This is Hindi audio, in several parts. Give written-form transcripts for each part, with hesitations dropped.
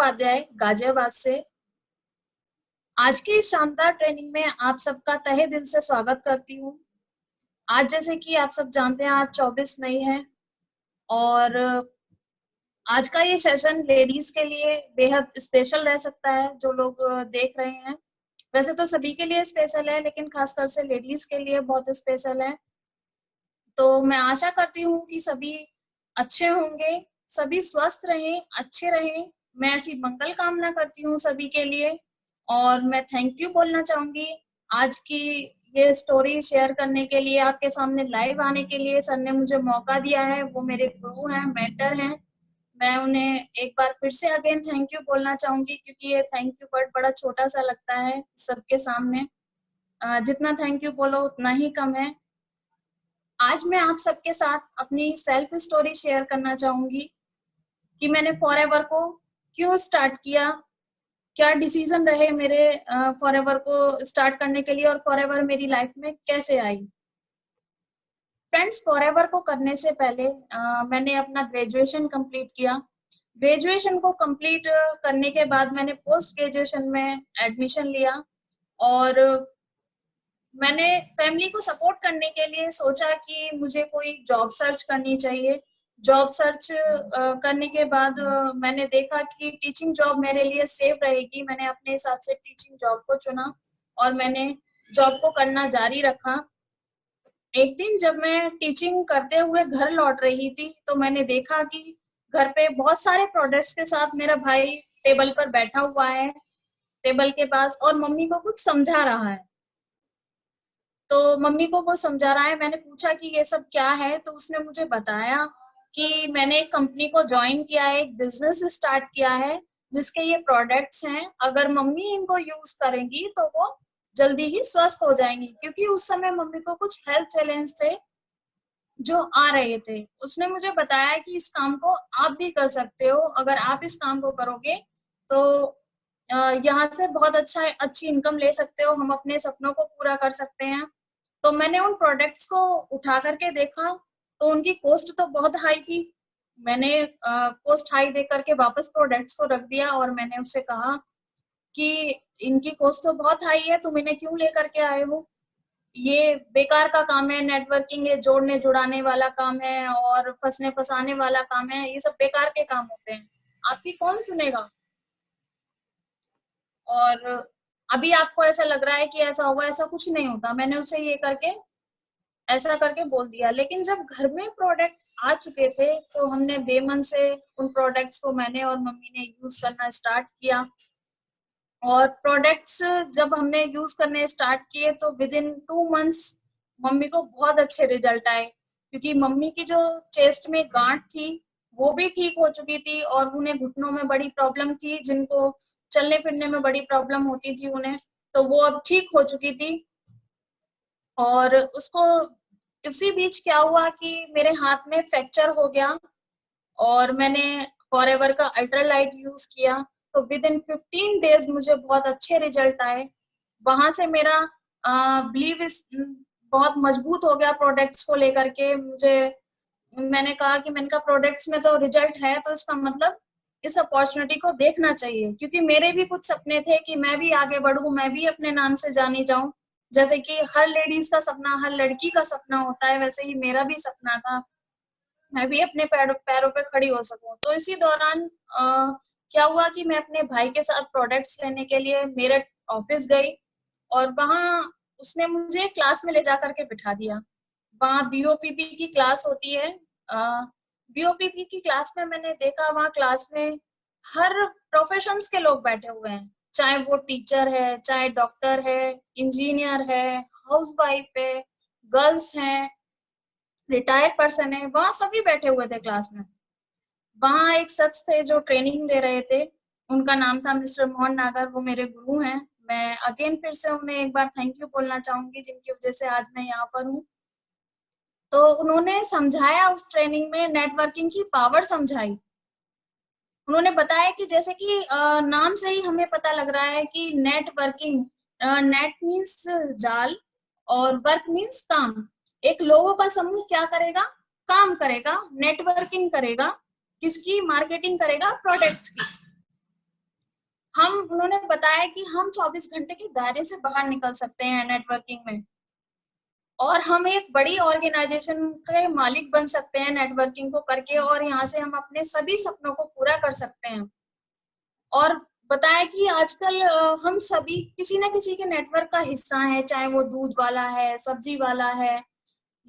उपाध्याय गाजियाबाद से। आज की इस शानदार ट्रेनिंग में आप सबका तहे दिल से स्वागत करती हूँ। आज जैसे कि आप सब जानते हैं, आज 24 मई है और आज का ये सेशन लेडीज के लिए बेहद स्पेशल रह सकता है। जो लोग देख रहे हैं, वैसे तो सभी के लिए स्पेशल है, लेकिन खासकर से लेडीज के लिए बहुत स्पेशल है। तो मैं आशा करती हूँ कि सभी अच्छे होंगे, सभी स्वस्थ रहें, अच्छे रहें। मैं ऐसी मंगल कामना करती हूँ सभी के लिए। और मैं थैंक यू बोलना चाहूंगी आज की ये स्टोरी शेयर करने के लिए, आपके सामने लाइव आने के लिए सर ने मुझे मौका दिया है। वो मेरे गुरु हैं, मेंटर हैं। मैं उन्हें एक बार फिर से अगेन थैंक यू बोलना चाहूंगी, क्योंकि ये थैंक यू वर्ड बड़ा छोटा सा लगता है सबके सामने। जितना थैंक यू बोलो उतना ही कम है। आज मैं आप सबके साथ अपनी सेल्फ स्टोरी शेयर करना चाहूंगी कि मैंने फॉरएवर को क्यों स्टार्ट किया, क्या डिसीजन रहे मेरे फॉरएवर को स्टार्ट करने के लिए, और फॉरएवर मेरी लाइफ में कैसे आई। फ्रेंड्स, फॉरएवर को करने से पहले मैंने अपना ग्रेजुएशन कंप्लीट किया। ग्रेजुएशन को कंप्लीट करने के बाद मैंने पोस्ट ग्रेजुएशन में एडमिशन लिया और मैंने फैमिली को सपोर्ट करने के लिए सोचा कि मुझे कोई जॉब सर्च करनी चाहिए। जॉब सर्च करने के बाद मैंने देखा कि टीचिंग जॉब मेरे लिए सेफ रहेगी। मैंने अपने हिसाब से टीचिंग जॉब को चुना और मैंने जॉब को करना जारी रखा। एक दिन जब मैं टीचिंग करते हुए घर लौट रही थी, तो मैंने देखा कि घर पे बहुत सारे प्रोडक्ट्स के साथ मेरा भाई टेबल पर बैठा हुआ है, टेबल के पास, और मम्मी को कुछ समझा रहा है। तो मम्मी को वो समझा रहा है। मैंने पूछा कि ये सब क्या है, तो उसने मुझे बताया कि मैंने एक कंपनी को ज्वाइन किया है, एक बिजनेस स्टार्ट किया है जिसके ये प्रोडक्ट्स हैं। अगर मम्मी इनको यूज करेंगी तो वो जल्दी ही स्वस्थ हो जाएंगी, क्योंकि उस समय मम्मी को कुछ हेल्थ चैलेंज थे जो आ रहे थे। उसने मुझे बताया कि इस काम को आप भी कर सकते हो। अगर आप इस काम को करोगे तो यहाँ से बहुत अच्छी इनकम ले सकते हो, हम अपने सपनों को पूरा कर सकते हैं। तो मैंने उन प्रोडक्ट्स को उठा करके देखा, तो उनकी कॉस्ट तो बहुत हाई थी। मैंने कॉस्ट हाई दे करके वापस प्रोडक्ट्स को रख दिया और मैंने उससे कहा कि इनकी कॉस्ट तो बहुत हाई है, तुम इन्हें क्यों लेकर के आए हो? ये बेकार का काम है। नेटवर्किंग ये जोड़ने जुड़ाने वाला काम है और फंसने फंसाने वाला काम है। ये सब बेकार के काम होते हैं, आपकी कौन सुनेगा? और अभी आपको ऐसा लग रहा है कि ऐसा होगा, ऐसा कुछ नहीं होता। मैंने उसे ये करके ऐसा करके बोल दिया। लेकिन जब घर में प्रोडक्ट आ चुके थे, तो हमने बेमन से उन प्रोडक्ट्स को मैंने और मम्मी ने यूज करना स्टार्ट किया। और प्रोडक्ट्स जब हमने यूज करने स्टार्ट किए, तो विद इन 2 मंथ्स मम्मी को बहुत अच्छे रिजल्ट आए, क्योंकि मम्मी की जो चेस्ट में गांठ थी वो भी ठीक हो चुकी थी, और उन्हें घुटनों में बड़ी प्रॉब्लम थी, जिनको चलने फिरने में बड़ी प्रॉब्लम होती थी उन्हें, तो वो अब ठीक हो चुकी थी। और उसको इसी बीच क्या हुआ कि मेरे हाथ में फ्रैक्चर हो गया और मैंने फॉरएवर का अल्ट्रालाइट यूज किया। तो विद इन 15 डेज मुझे बहुत अच्छे रिजल्ट आए। वहां से मेरा बिलीव इस बहुत मजबूत हो गया प्रोडक्ट्स को लेकर के। मैंने कहा कि मैंने कहा प्रोडक्ट्स में तो रिजल्ट है, तो इसका मतलब इस अपॉर्चुनिटी को देखना चाहिए, क्योंकि मेरे भी कुछ सपने थे कि मैं भी आगे बढ़ूं, मैं भी अपने नाम से जानी जाऊं। जैसे कि हर लेडीज का सपना, हर लड़की का सपना होता है, वैसे ही मेरा भी सपना था मैं भी अपने पैरों पे खड़ी हो सकूं। तो इसी दौरान क्या हुआ कि मैं अपने भाई के साथ प्रोडक्ट्स लेने के लिए मेरठ ऑफिस गई, और वहां उसने मुझे क्लास में ले जा करके बिठा दिया। वहाँ बीओपीपी की क्लास होती है। बीओपीपी की क्लास में मैंने देखा, वहाँ क्लास में हर प्रोफेशंस के लोग बैठे हुए हैं, चाहे वो टीचर है, चाहे डॉक्टर है, इंजीनियर है, हाउसवाइफ है, गर्ल्स हैं, रिटायर्ड पर्सन है, वहाँ सभी बैठे हुए थे क्लास में। वहाँ एक शख्स थे जो ट्रेनिंग दे रहे थे, उनका नाम था मिस्टर मोहन नागर। वो मेरे गुरु हैं। मैं अगेन फिर से उन्हें एक बार थैंक यू बोलना चाहूंगी, जिनकी वजह से आज मैं यहाँ पर हूँ। तो उन्होंने समझाया, उस ट्रेनिंग में नेटवर्किंग की पावर समझाई। उन्होंने बताया कि जैसे कि नाम से ही हमें पता लग रहा है कि नेटवर्किंग, नेट मीन्स जाल और वर्क मीन्स काम। एक लोगों का समूह क्या करेगा? काम करेगा, नेटवर्किंग करेगा। किसकी? मार्केटिंग करेगा, प्रोडक्ट्स की। उन्होंने बताया कि हम 24 घंटे के दायरे से बाहर निकल सकते हैं नेटवर्किंग में, और हम एक बड़ी ऑर्गेनाइजेशन के मालिक बन सकते हैं नेटवर्किंग को करके, और यहाँ से हम अपने सभी सपनों को पूरा कर सकते हैं। और बताया कि आजकल हम सभी किसी न किसी के नेटवर्क का हिस्सा हैं, चाहे वो दूध वाला है, सब्जी वाला है,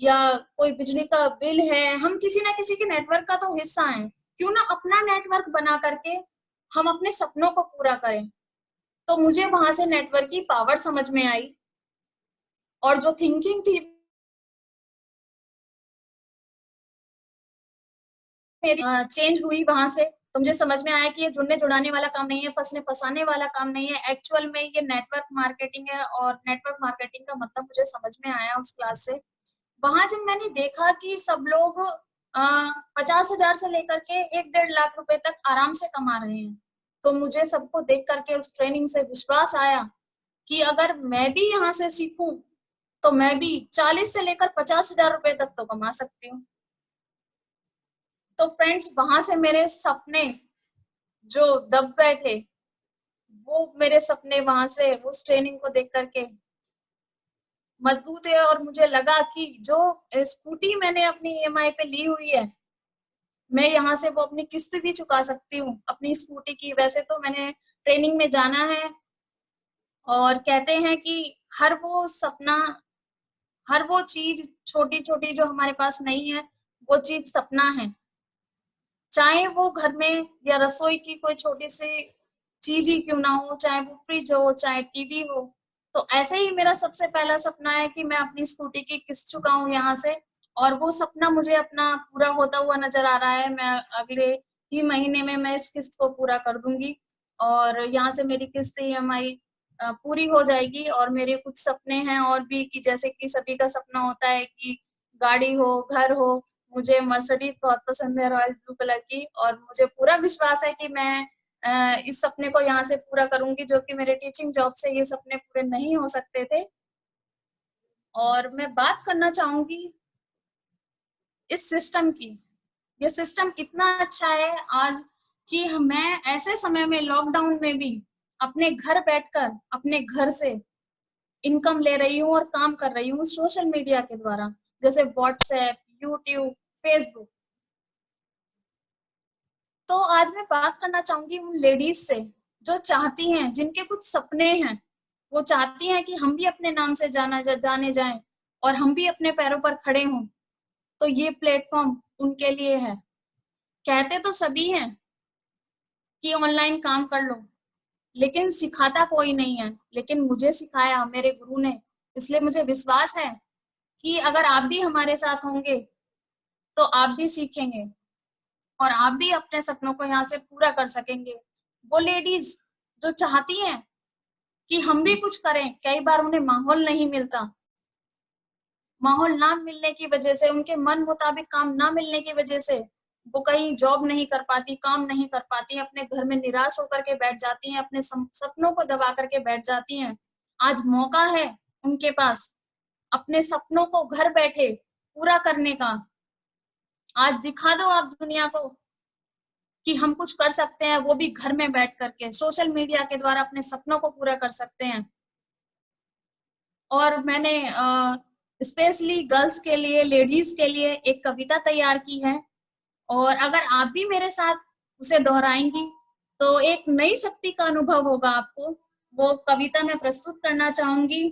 या कोई बिजली का बिल है, हम किसी न किसी के नेटवर्क का तो हिस्सा हैं। क्यों ना अपना नेटवर्क बना करके हम अपने सपनों को पूरा करें। तो मुझे वहां से नेटवर्क की पावर समझ में आई, और जो थिंकिंग थी मेरी चेंज हुई वहां से। तो मुझे समझ में आया कि ये जुड़ने जुड़ाने वाला काम नहीं है, फंसने फंसाने वाला काम नहीं है, एक्चुअल में ये नेटवर्क मार्केटिंग है। और नेटवर्क मार्केटिंग का मतलब मुझे समझ में आया उस क्लास से। वहां जब मैंने देखा कि सब लोग 50,000 से लेकर के 1-1.5 लाख रुपए तक आराम से कमा रहे हैं, तो मुझे सबको देख करके उस ट्रेनिंग से विश्वास आया कि अगर मैं भी यहाँ से सीखूं तो मैं भी 40 से लेकर 50,000 रुपए तक तो कमा सकती हूँ। तो फ्रेंड्स, वहां से मेरे सपने जो दब गए थे, वो मेरे सपने वहां से उस ट्रेनिंग को देख करके मजबूत है। और मुझे लगा कि जो स्कूटी मैंने अपनी ईएमआई पे ली हुई है, मैं यहाँ से वो अपनी किस्त भी चुका सकती हूँ अपनी स्कूटी की। वैसे तो मैंने ट्रेनिंग में जाना है, और कहते हैं कि हर वो सपना, हर वो चीज छोटी छोटी जो हमारे पास नहीं है, वो चीज सपना है। चाहे वो घर में या रसोई की कोई छोटी सी चीज ही क्यों ना हो, चाहे वो फ्रिज हो, चाहे टीवी हो। तो ऐसे ही मेरा सबसे पहला सपना है कि मैं अपनी स्कूटी की किस्त चुकाऊं यहाँ से, और वो सपना मुझे अपना पूरा होता हुआ नजर आ रहा है। मैं अगले ही महीने में मैं इस किस्त को पूरा कर दूंगी, और यहाँ से मेरी किस्त ईएमआई पूरी हो जाएगी। और मेरे कुछ सपने हैं और भी, कि जैसे कि सभी का सपना होता है कि गाड़ी हो, घर हो। मुझे मर्सिडीज बहुत पसंद है, रॉयल ब्लू कलर की, और मुझे पूरा विश्वास है कि मैं इस सपने को यहाँ से पूरा करूंगी, जो कि मेरे टीचिंग जॉब से ये सपने पूरे नहीं हो सकते थे। और मैं बात करना चाहूंगी इस सिस्टम की। ये सिस्टम इतना अच्छा है आज कि मैं ऐसे समय में, लॉकडाउन में भी, अपने घर बैठकर अपने घर से इनकम ले रही हूँ और काम कर रही हूँ सोशल मीडिया के द्वारा, जैसे व्हाट्सएप, यूट्यूब, फेसबुक। तो आज मैं बात करना चाहूंगी उन लेडीज से जो चाहती हैं, जिनके कुछ सपने हैं, वो चाहती हैं कि हम भी अपने नाम से जाने जाएं, और हम भी अपने पैरों पर खड़े हों। तो ये प्लेटफॉर्म उनके लिए है। कहते तो सभी हैं कि ऑनलाइन काम कर लो, लेकिन सिखाता कोई नहीं है। लेकिन मुझे सिखाया मेरे गुरु ने, इसलिए मुझे विश्वास है कि अगर आप भी हमारे साथ होंगे तो आप भी सीखेंगे, और आप भी अपने सपनों को यहाँ से पूरा कर सकेंगे। वो लेडीज जो चाहती हैं कि हम भी कुछ करें, कई बार उन्हें माहौल नहीं मिलता। माहौल ना मिलने की वजह से, उनके मन मुताबिक काम ना मिलने की वजह से, वो कहीं जॉब नहीं कर पाती, काम नहीं कर पाती, अपने घर में निराश होकर के बैठ जाती हैं, अपने सपनों को दबा करके बैठ जाती हैं। आज मौका है उनके पास अपने सपनों को घर बैठे पूरा करने का। आज दिखा दो आप दुनिया को कि हम कुछ कर सकते हैं, वो भी घर में बैठ करके सोशल मीडिया के द्वारा अपने सपनों को पूरा कर सकते हैं। और मैंने स्पेशली गर्ल्स के लिए, लेडीज के लिए एक कविता तैयार की है, और अगर आप भी मेरे साथ उसे दोहराएंगी तो एक नई शक्ति का अनुभव होगा आपको। वो कविता मैं प्रस्तुत करना चाहूंगी।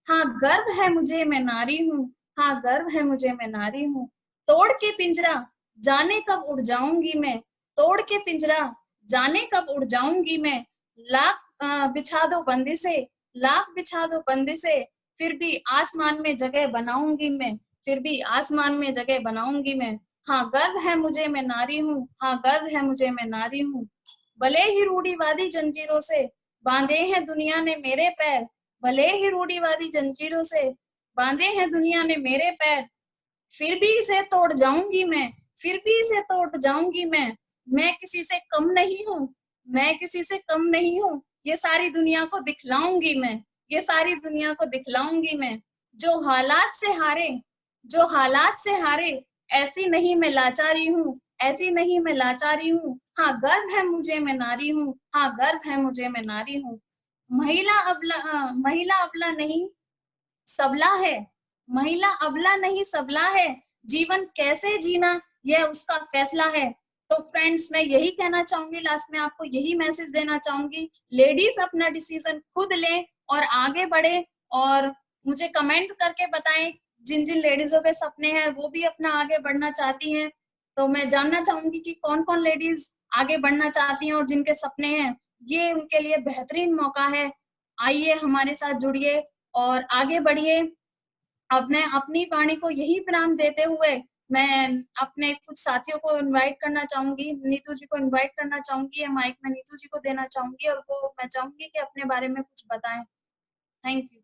हाँ गर्व है मुझे मैं नारी हूँ, हाँ गर्व है मुझे मैं नारी हूँ, तोड़ के पिंजरा जाने कब उड़ जाऊंगी मैं, तोड़ के पिंजरा जाने कब उड़ जाऊंगी मैं, लाख बिछा दो बंदिशे, लाख बिछा दो बंदिशे, फिर भी आसमान में जगह बनाऊंगी मैं, फिर भी आसमान में जगह बनाऊंगी मैं। हाँ गर्व है मुझे मैं नारी हूँ, हाँ गर्व है मुझे मैं नारी हूँ, भले ही रूढ़िवादी जंजीरों से बांधे हैं दुनिया ने मेरे पैर, भले ही रूढ़िवादी जंजीरों से बांधे हैं दुनिया ने मेरे पैर, फिर भी इसे तोड़ जाऊंगी मैं, फिर भी इसे तोड़ जाऊंगी मैं किसी से कम नहीं हूँ, मैं किसी से कम नहीं हूँ, ये सारी दुनिया को दिखलाऊंगी मैं, ये सारी दुनिया को दिखलाऊंगी मैं। जो हालात से हारे, जो हालात से हारे, ऐसी नहीं मैं लाचारी हूँ, ऐसी नहीं मैं लाचारी हूँ, हाँ गर्व है मुझे मैं नारी हूँ, हाँ गर्व है मुझे मैं नारी हूँ। महिला अबला नहीं सबला है, महिला अबला नहीं सबला है, जीवन कैसे जीना यह उसका फैसला है। तो फ्रेंड्स मैं यही कहना चाहूंगी, लास्ट में आपको यही मैसेज देना चाहूंगी, लेडीज अपना डिसीजन खुद लें और आगे बढ़े। और मुझे कमेंट करके बताएं जिन जिन लेडीजों के सपने हैं वो भी अपना आगे बढ़ना चाहती हैं, तो मैं जानना चाहूंगी कि कौन कौन लेडीज आगे बढ़ना चाहती हैं और जिनके सपने हैं, ये उनके लिए बेहतरीन मौका है। आइए हमारे साथ जुड़िए और आगे बढ़िए। अब मैं अपनी वाणी को यही विराम देते हुए मैं अपने कुछ साथियों को इनवाइट करना चाहूंगी, नीतू जी को इनवाइट करना चाहूंगी, माइक में नीतू जी को देना चाहूंगी और वो मैं चाहूंगी कि अपने बारे में कुछ बताएं। Thank you.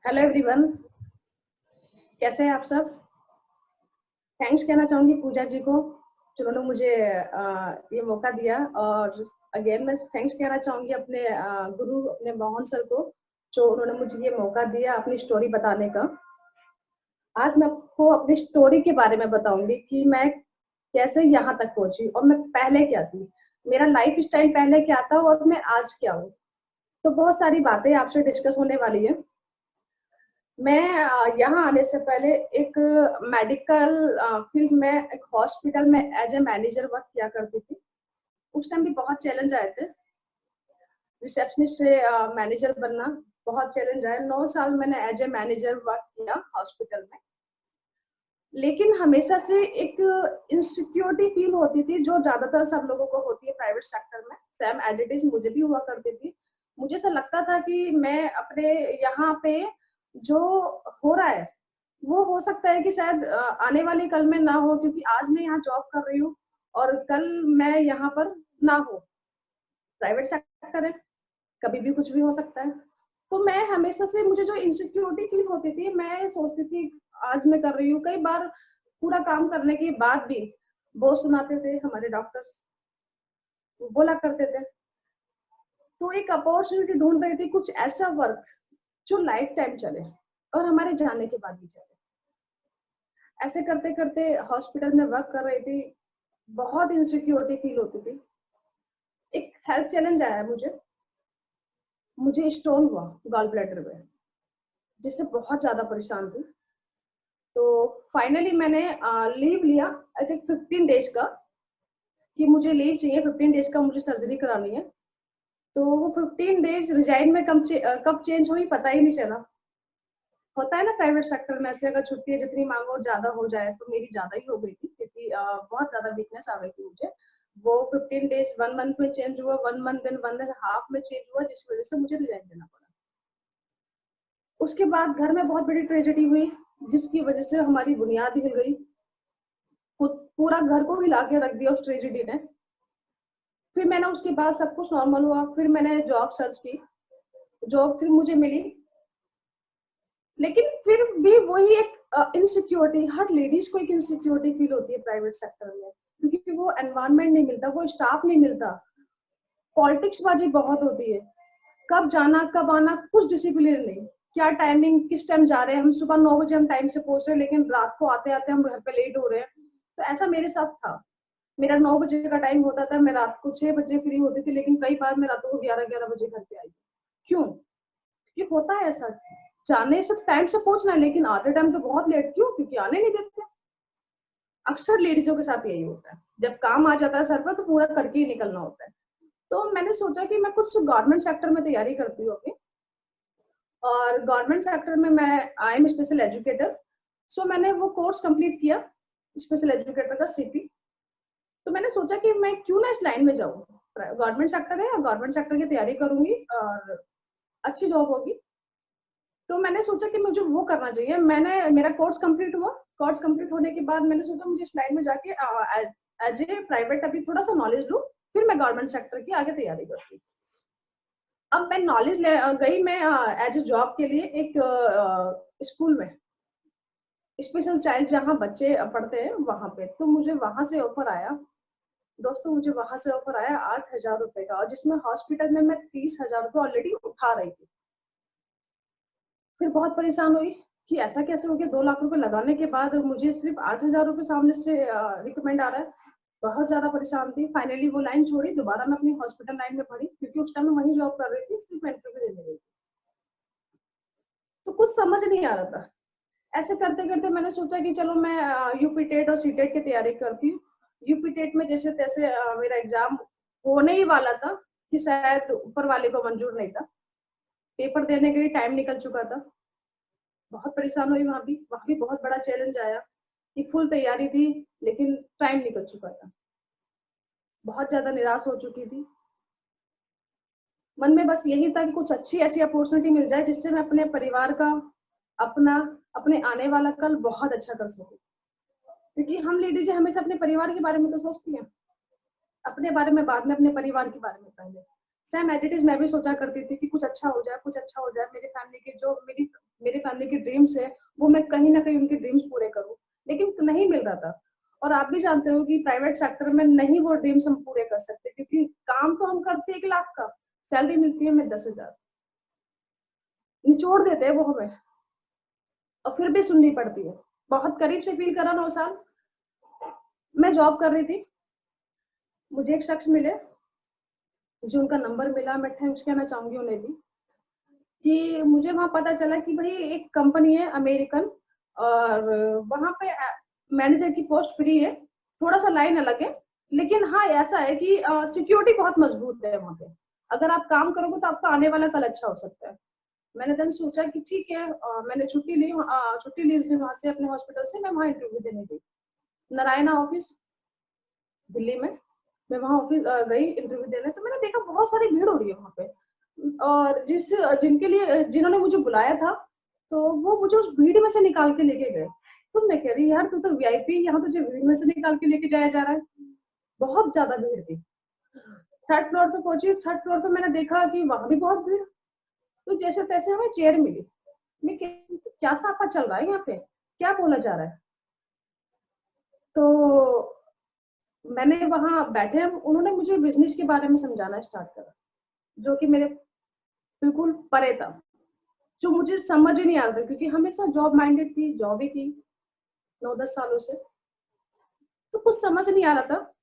हेलो एवरीवन, कैसे हैं आप सब। थैंक्स कहना चाहूंगी पूजा जी को जिन्होंने मुझे ये मौका दिया, और अगेन मैं थैंक्स कहना चाहूंगी अपने गुरु अपने मोहन सर को जो उन्होंने मुझे ये मौका दिया अपनी स्टोरी बताने का। आज मैं आपको अपनी स्टोरी के बारे में बताऊंगी कि मैं कैसे यहाँ तक पहुंची और मैं पहले क्या थी, मेरा लाइफ स्टाइल पहले क्या था और मैं आज क्या हूँ। तो बहुत सारी बातें आपसे डिस्कस होने वाली है। मैं यहाँ आने से पहले एक मेडिकल फील्ड में एक हॉस्पिटल में एज ए मैनेजर वर्क किया करती थी। उस टाइम भी बहुत चैलेंज आए थे, रिसेप्शनिस्ट से मैनेजर बनना बहुत चैलेंज आया। 9 साल मैंने एज ए मैनेजर वर्क किया हॉस्पिटल में, लेकिन हमेशा से एक इनसिक्योरिटी फील होती थी जो ज्यादातर सब लोगों को होती है प्राइवेट सेक्टर में, सेम एज इट इज मुझे भी हुआ करती थी। मुझे ऐसा लगता था कि मैं अपने यहाँ पे जो हो रहा है वो हो सकता है कि शायद आने वाले कल में ना हो, क्योंकि आज मैं यहाँ जॉब कर रही हूँ और कल मैं यहाँ पर ना हो। प्राइवेट सेक्टर है, कभी भी कुछ भी हो सकता है। तो मैं हमेशा से मुझे जो इनसिक्योरिटी फील होती थी, मैं सोचती थी आज मैं कर रही हूँ। कई बार पूरा काम करने के बाद भी बहुत सुनाते थे हमारे डॉक्टर्स, बोला करते थे। तो एक अपॉर्चुनिटी ढूंढ रही थी, कुछ ऐसा वर्क जो लाइफ टाइम चले और हमारे जाने के बाद भी चले। ऐसे करते करते हॉस्पिटल में वर्क कर रही थी, बहुत इनसिक्योरिटी फील होती थी। एक हेल्थ चैलेंज आया मुझे स्टोन हुआ गॉल ब्लैडर में, जिससे बहुत ज्यादा परेशान थी। तो फाइनली मैंने लीव लिया आई थिंक 15 डेज का, कि मुझे लीव चाहिए 15 डेज का, मुझे सर्जरी करानी है। तो वो 15 डेज रिजाइन में कब चेंज हुई पता ही नहीं चला। होता है ना प्राइवेट सेक्टर में ऐसे, अगर छुट्टी जितनी मांगो ज्यादा हो जाए, तो मेरी ज्यादा ही हो गई थी क्योंकि बहुत ज्यादा वीकनेस आ गई थी मुझे। वो 15 डेज 1 मंथ में चेंज हुआ, 1 मंथ देन 1.5 में चेंज हुआ, जिसकी वजह से मुझे रिजाइन देना पड़ा। उसके बाद घर में बहुत बड़ी ट्रेजेडी हुई जिसकी वजह से हमारी बुनियाद हिल गई, पूरा घर को हिला के रख दिया उस ट्रेजेडी ने। फिर मैंने उसके बाद सब कुछ नॉर्मल हुआ, फिर मैंने जॉब सर्च की, जॉब फिर मुझे मिली, लेकिन फिर भी वही एक इनसिक्योरिटी, हर लेडीज को एक इनसिक्योरिटी फील होती है प्राइवेट सेक्टर में, क्योंकि वो एनवायरनमेंट नहीं मिलता, वो स्टाफ नहीं मिलता, पॉलिटिक्स बाजी बहुत होती है, कब जाना कब आना कुछ डिसिप्लिन नहीं, क्या टाइमिंग किस टाइम जा रहे हैं। हम सुबह 9 बजे हम टाइम से पहुंच रहे हैं, लेकिन रात को आते आते हम घर पे लेट हो रहे हैं। तो ऐसा मेरे साथ था, मेरा 9 बजे का टाइम होता था, मैं रात को 6 बजे फ्री होती थी, लेकिन कई बार मैं रात को 11 बजे घर पे आई। क्यों? ये होता है ऐसा, जाने से टाइम से पहुंचना है, लेकिन आते टाइम तो बहुत लेट। क्यों? क्योंकि आने नहीं देते। अक्सर लेडीजों के साथ यही होता है, जब काम आ जाता है सर पर तो पूरा करके ही निकलना होता है। तो मैंने सोचा कि मैं कुछ गवर्नमेंट सेक्टर में तैयारी करती हूँ अपनी, और गवर्नमेंट सेक्टर में मैं आई एम स्पेशल एजुकेटर। सो मैंने वो कोर्स कंप्लीट किया स्पेशल एजुकेटर का सीपी। तो मैंने सोचा कि मैं क्यों ना इस लाइन में जाऊँ, गवर्नमेंट सेक्टर है, गवर्नमेंट सेक्टर की तैयारी करूंगी और अच्छी जॉब होगी। तो मैंने सोचा कि मुझे वो करना चाहिए। मैंने मेरा कोर्स कंप्लीट हुआ, कोर्स कंप्लीट होने के बाद मैंने सोचा मुझे इस लाइन में जाके एज ए प्राइवेट अभी थोड़ा सा नॉलेज लूं, फिर मैं गवर्नमेंट सेक्टर की आगे तैयारी करती। अब मैं नॉलेज ले गई, मैं एज ए जॉब के लिए एक स्कूल में, स्पेशल चाइल्ड जहाँ बच्चे पढ़ते हैं वहां पे। तो मुझे वहां से ऑफर आया दोस्तों, मुझे वहां से ऑफर आया 8,000 रुपए का, और जिसमें हॉस्पिटल में मैं 30,000 रुपए ऑलरेडी उठा रही थी। फिर बहुत परेशान हुई, कि ऐसा कैसे हो गया, 2 लाख रुपए लगाने के बाद मुझे सिर्फ 8,000 रुपए सामने से रिकमेंड आ रहा है। बहुत ज्यादा परेशान थी। फाइनली वो लाइन छोड़ी, दोबारा मैं अपनी हॉस्पिटल लाइन में पड़ी, क्योंकि उस टाइम मैं वहीं जॉब कर रही थी, सिर्फ इंटरव्यू देने गई थी। तो कुछ समझ नहीं आ रहा था। ऐसे करते करते मैंने सोचा कि चलो मैं यूपी टेट और सीटेट की तैयारी करती हूँ। यूपी टेट में जैसे तैसे मेरा एग्जाम होने ही वाला था कि शायद ऊपर वाले को मंजूर नहीं था। पेपर देने गई, टाइम निकल चुका था। बहुत परेशान हुई वहां भी बहुत बड़ा चैलेंज आया कि फुल तैयारी थी लेकिन टाइम निकल चुका था। बहुत ज्यादा निराश हो चुकी थी। मन में बस यही था कि कुछ अच्छी ऐसी अपॉर्चुनिटी मिल जाए जिससे मैं अपने परिवार का, अपना, अपने आने वाला कल बहुत अच्छा कर सकूं। क्योंकि हम लेडीज हमेशा अपने परिवार के बारे में तो सोचती हैं, अपने बारे में बाद में, अपने परिवार के बारे में पहले। सेम एज इट इज मैं भी सोचा करती थी कि कुछ अच्छा हो जाए, कुछ अच्छा हो जाए। मेरी फैमिली के जो मेरे फैमिली के ड्रीम्स है वो मैं कहीं ना कहीं उनके ड्रीम्स पूरे करूं, लेकिन नहीं मिल रहा था। और आप भी जानते हो कि प्राइवेट सेक्टर में नहीं वो ड्रीम्स हम पूरे कर सकते, क्योंकि काम तो हम करते 1 लाख का, सैलरी मिलती है हमें 10,000। निचोड़ देते हैं वो हमें, और फिर भी सुननी पड़ती है। बहुत करीब से फील करा 9 साल। मैं जॉब कर रही थी, मुझे एक शख्स मिले, मुझे उनका नंबर मिला। मैं थैंक्स कहना चाहूंगी उन्हें भी, कि मुझे वहां पता चला कि भाई एक कंपनी है अमेरिकन, और वहां पे मैनेजर की पोस्ट फ्री है। थोड़ा सा लाइन अलग है, लेकिन हाँ ऐसा है कि सिक्योरिटी बहुत मजबूत है वहां पे। अगर आप काम करोगे तो आपका आने वाला कल अच्छा हो सकता है। मैंने देन सोचा कि ठीक है, मैंने छुट्टी ली थी वहां से, अपने हॉस्पिटल से। मैं वहां इंटरव्यू देने गई, नारायणा ऑफिस, दिल्ली में। मैं वहां ऑफिस गई इंटरव्यू देने, तो मैंने देखा बहुत सारी भीड़ हो रही है वहां पे। और जिनके लिए जिन्होंने मुझे बुलाया था, तो वो मुझे उस भीड़ में से निकाल के लेके गए। तो मैं कह रही यार, तू तो वीआईपी, यहाँ तुझे भीड़ में से निकाल के लेके जाया जा रहा है। बहुत ज्यादा भीड़ थी। थर्ड फ्लोर पे पहुंची, थर्ड फ्लोर पे मैंने देखा कि वहां भी बहुत भीड़। तो जैसे तैसे हमें चेयर मिली। मैं क्या साफा चल रहा है यहाँ पे, क्या बोला जा रहा है? तो मैंने वहां बैठे, उन्होंने मुझे बिजनेस के बारे में समझाना स्टार्ट करा, जो कि मेरे बिल्कुल परे था, जो मुझे समझ ही नहीं आ रहा था, क्योंकि हमेशा जॉब माइंडेड थी, जॉब ही की 9-10 सालों से। तो कुछ समझ नहीं आ रहा था।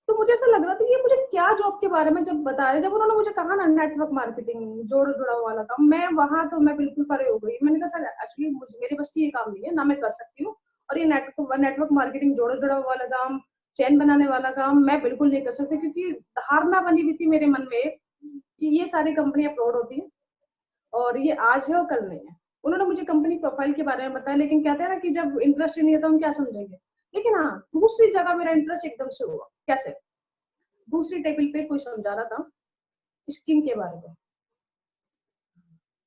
तो मुझे ऐसा लग रहा था ये मुझे क्या जॉब के बारे में जब बता रहे, जब उन्होंने मुझे कहा ना नेटवर्क मार्केटिंग, जोड़ जुड़ा वाला काम, मैं वहां तो मैं बिल्कुल परे हो गई। मैंने कहा सर एक्चुअली मेरे बस की ये काम नहीं है ना, मैं कर सकती हूँ। और ये नेटवर्क मार्केटिंग, जोड़ जुड़ा वाला काम, चैन बनाने वाला काम मैं बिल्कुल नहीं कर सकती, क्योंकि धारणा बनी हुई थी मेरे मन में कि ये सारी कंपनियां फ्रॉड होती है, और ये आज है और कल नहीं है। उन्होंने मुझे कंपनी प्रोफाइल के बारे में बताया, लेकिन कहते हैं ना कि जब इंटरेस्ट ही नहीं है तो हम क्या समझेंगे। लेकिन हाँ, दूसरी जगह मेरा इंटरेस्ट एकदम से हुआ। कैसे? दूसरी टेबल पे कोई समझा रहा था स्किन के बारे में।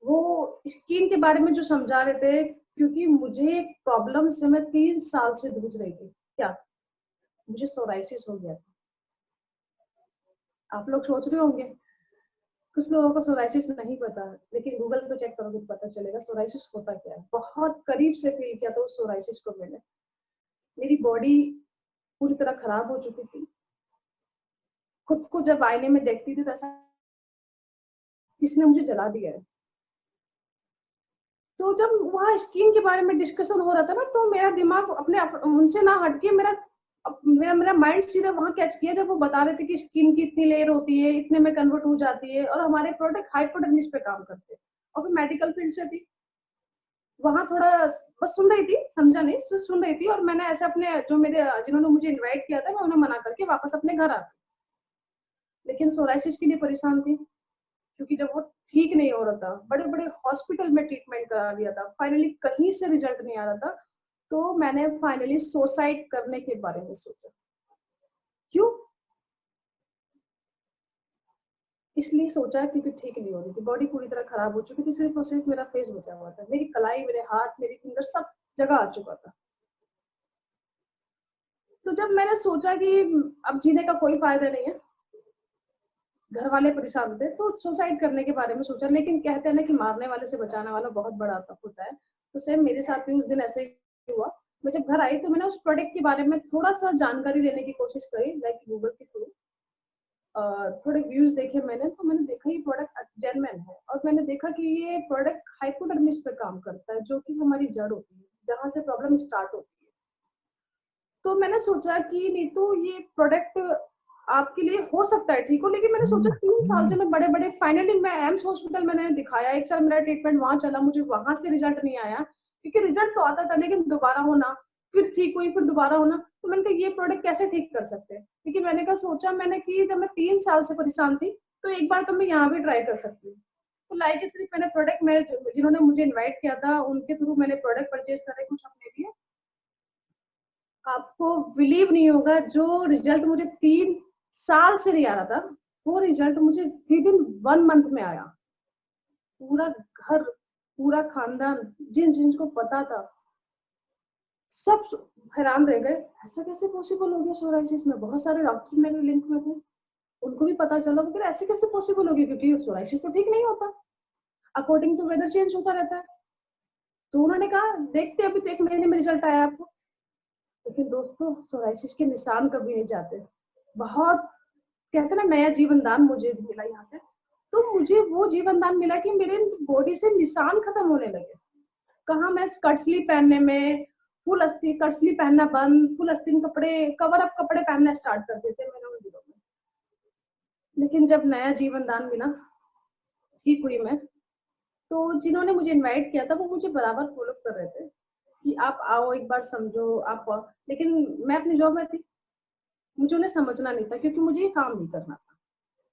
वो स्किन के बारे में जो समझा रहे थे, क्योंकि मुझे एक प्रॉब्लम से मैं 3 साल से जूझ रही थी। क्या? मुझे सोराइसिस हो गया था। आप लोग सोच रहे होंगे, कुछ लोगों को सोराइसिस नहीं पता, लेकिन गूगल पे चेक करोगे तो पता चलेगा सोराइसिस होता क्या है। बहुत करीब से फील किया था उस सोराइसिस को मैंने। मेरी बॉडी पूरी तरह खराब हो चुकी थी। खुद को जब आईने में देखती थी तो ऐसा किसने मुझे जला दिया है। तो जब वहाँ स्किन के बारे में डिस्कशन हो रहा था ना, तो मेरा दिमाग उनसे ना हटके मेरा माइंड सीधा वहां कैच किया, जब वो बता रहे थे कि स्किन की इतनी लेयर होती है, इतने में कन्वर्ट हो जाती है, और हमारे प्रोडक्ट हाइपोडर्मिस पे काम करते हैं। और फिर मेडिकल फील्ड से थी, वहां थोड़ा बस सुन रही थी, समझा नहीं, सुन रही थी। और मैंने ऐसे अपने जिन्होंने मुझे इन्वाइट किया था, मैं उन्हें मना करके वापस अपने घर आ गई। लेकिन सोराइसिस के लिए परेशान थी, क्योंकि जब वो ठीक नहीं हो रहा था, बड़े बड़े हॉस्पिटल में ट्रीटमेंट करा लिया था, फाइनली कहीं से रिजल्ट नहीं आ रहा था, तो मैंने फाइनली सुसाइड करने के बारे में सोचा। क्यों? इसलिए सोचा क्योंकि ठीक नहीं हो रही थी, बॉडी पूरी तरह खराब हो चुकी थी। सिर्फ और सिर्फ मेरा फेस बचा हुआ था, मेरी कलाई, मेरे हाथ, मेरी फिंगर सब जगह आ चुका था। तो जब मैंने सोचा कि अब जीने का कोई फायदा नहीं है, घर वाले परेशान थे, तो सुसाइड करने के बारे में सोचा। लेकिन कहते हैं ना कि मारने वाले से बचाने वाला बहुत बड़ा होता है। तो सेम मेरे साथ भी उस दिन ऐसे ही हुआ। मैं जब घर आई तो मैंने उस प्रोडक्ट के बारे में थोड़ा सा जानकारी लेने की कोशिश करी, लाइक गूगल के थ्रू। थोड़े व्यूज देखे मैंने, तो मैंने देखा ये प्रोडक्ट जेन्युइन है, और मैंने देखा कि ये प्रोडक्ट हाइपोडर्मिस पे काम करता है, जो कि हमारी जड़ होती है, जहां से प्रॉब्लम स्टार्ट होती है। तो मैंने सोचा कि नीतू ये प्रोडक्ट आपके लिए हो सकता है ठीक हो, लेकिन मैंने सोचा 3 साल से मैं बड़े बड़े, फाइनली मैं एम्स हॉस्पिटल मैंने दिखाया, 1 साल मेरा ट्रीटमेंट वहां चला, मुझे वहां से रिजल्ट नहीं आया, क्योंकि रिजल्ट तो आता था लेकिन दोबारा होना, फिर ठीक हुई फिर दोबारा होना। तो मैंने कहा ये प्रोडक्ट कैसे ठीक कर सकते हैं, क्योंकि मैंने कहा सोचा मैंने कि जब मैं 3 साल से परेशान थी तो एक बार तो मैं यहाँ भी ट्राई कर सकती हूँ। तो लाइक सिर्फ मैंने प्रोडक्ट, मैं जिन्होंने मुझे इन्वाइट किया था उनके थ्रू मैंने प्रोडक्ट परचेज करे कुछ अपने लिए। आपको बिलीव नहीं होगा, जो रिजल्ट मुझे 3 साल से नहीं आ रहा था, वो रिजल्ट मुझे विद इन 1 मंथ में आया। पूरा घर, पूरा खानदान, जिनको पता था, सब हैरान रह गए, ऐसा कैसे पॉसिबल हो गया सोराइसिस में। बहुत सारे डॉक्टर मेरे लिंक में थे, उनको भी पता चला, वो ऐसे कैसे पॉसिबल हो गया, क्योंकि सोराइसिस तो ठीक नहीं होता, अकॉर्डिंग टू वेदर चेंज होता रहता है। तो उन्होंने कहा देखते अभी तो 1 महीने में रिजल्ट आया आपको। लेकिन दोस्तों सोराइसिस के निशान कभी नहीं जाते, बहुत कहते हैं ना नया जीवन दान मुझे मिला यहाँ से। तो मुझे वो जीवन दान मिला कि मेरे बॉडी से निशान खत्म होने लगे। कहा मैं कट स्लीव पहनने में, फुल अस्तीन कट स्लीव पहनना बंद, फुल अस्तीन कपड़े, कवर अप कपड़े पहनना स्टार्ट कर देते मैंने उन दिनों में। लेकिन जब नया जीवन दान मिला, ठीक हुई मैं, तो जिन्होंने मुझे इनवाइट किया था वो मुझे बराबर फॉलो कर रहे थे कि आप आओ एक बार समझो आप आओ। लेकिन मैं अपनी जॉब में थी, मुझे उन्हें समझना नहीं था, क्योंकि मुझे ये काम नहीं करना था,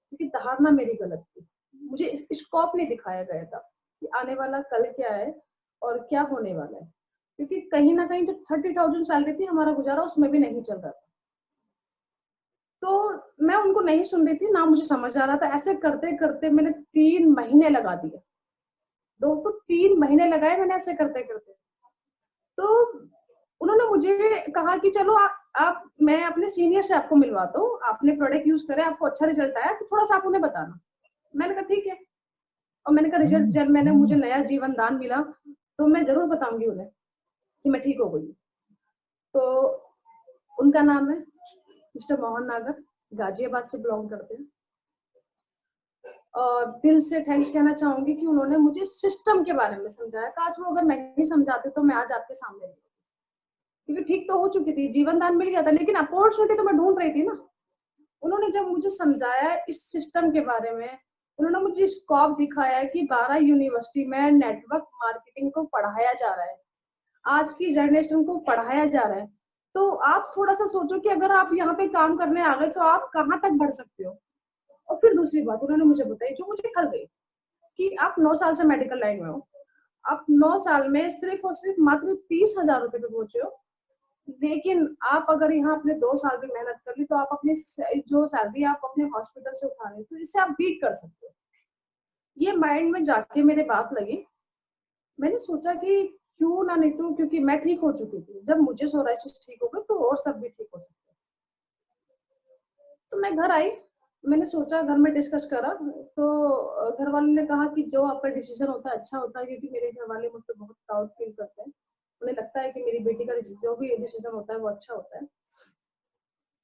क्योंकि धारणा मेरी गलत थी, मुझे स्कोप नहीं दिखाया गया था कि आने वाला कल क्या है और क्या होने वाला है। क्योंकि कहीं ना कहीं जो 30,000 सैलरी थी हमारा गुजारा उसमें भी नहीं चल रहा था। तो मैं उनको नहीं सुन रही थी, ना मुझे समझ आ रहा था। ऐसे करते करते मैंने 3 महीने लगा दिए दोस्तों, 3 महीने लगाए मैंने ऐसे करते करते। तो उन्होंने मुझे कहा कि चलो आप मैं अपने सीनियर से आपको मिलवाता हूँ, आपने प्रोडक्ट यूज करे, आपको अच्छा रिजल्ट आया तो थोड़ा सा आप उन्हें बताना। मैंने कहा ठीक है, और मैंने कहा रिजल्ट जब मैंने मुझे नया जीवन दान मिला तो मैं जरूर बताऊंगी उन्हें कि मैं ठीक हो गई। तो उनका नाम है मिस्टर मोहन नागर, गाजियाबाद से बिलोंग करते हैं। और दिल से थैंक्स कहना चाहूंगी कि उन्होंने मुझे सिस्टम के बारे में समझाया। काश वो अगर नहीं समझाते तो मैं आज आपके सामने नहीं, क्योंकि ठीक तो हो चुकी थी, जीवन दान मिल गया था, लेकिन अपॉर्चुनिटी तो मैं ढूंढ रही थी ना। उन्होंने जब मुझे समझाया इस सिस्टम के बारे में, उन्होंने मुझे स्कोप दिखाया कि 12 यूनिवर्सिटी में नेटवर्क मार्केटिंग को पढ़ाया जा रहा है, आज की जनरेशन को पढ़ाया जा रहा है। तो आप थोड़ा सा सोचो कि अगर आप यहाँ पे काम करने आ गए तो आप कहाँ तक बढ़ सकते हो। और फिर दूसरी बात उन्होंने मुझे बताई जो मुझे खल गई, कि आप 9 साल से मेडिकल लाइन में हो, आप 9 साल में सिर्फ और सिर्फ मात्र 30,000 रुपए पे पहुंचे हो, लेकिन आप अगर यहाँ अपने 2 साल भी मेहनत कर ली तो आप अपने जो सैलरी आप अपने हॉस्पिटल से उठा रहे हो तो इससे आप बीट कर सकते हो। ये माइंड में जाके मेरे बात लगी। मैंने सोचा कि क्यों ना, नहीं तो क्योंकि मैं ठीक हो चुकी थी, जब मुझे सोराइसिस ठीक हो गई तो और सब भी ठीक हो सकते हैं। तो मैं घर आई, मैंने सोचा घर में डिस्कस करा, तो घर वालों ने कहा कि जो आपका डिसीजन होता है अच्छा होता है, क्योंकि मेरे घर वाले मुझ पर बहुत प्राउड फील करते हैं, उन्हें लगता है कि मेरी बेटी का जो भी डिसीजन होता है वो अच्छा होता है।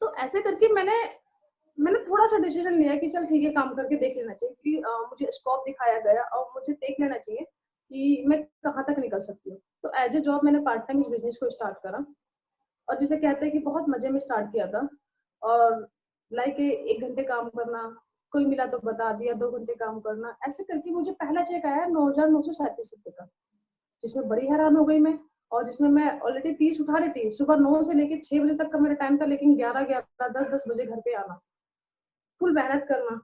तो ऐसे करके मैंने थोड़ा सा डिसीजन लिया कि चल ठीक है काम करके देख लेना चाहिए, कि मुझे स्कोप दिखाया गया और मुझे देख लेना चाहिए कि मैं कहाँ तक निकल सकती हूँ। तो एज ए जॉब मैंने पार्ट टाइम इस बिजनेस को स्टार्ट करा, और जिसे कहते हैं कि बहुत मजे में स्टार्ट किया था। और लाइक 1 घंटे काम करना, कोई मिला तो बता दिया, 2 घंटे काम करना, ऐसे करके मुझे पहला चेक आया 9,937 रुपए का, जिसमें बड़ी हैरान हो गई मैं। और जिसमें मैं ऑलरेडी 30 उठा रही थी, सुबह 9 से लेकर 6 बजे तक का मेरा टाइम था, लेकिन 11, 10 बजे घर पे आना, फुल मेहनत करना,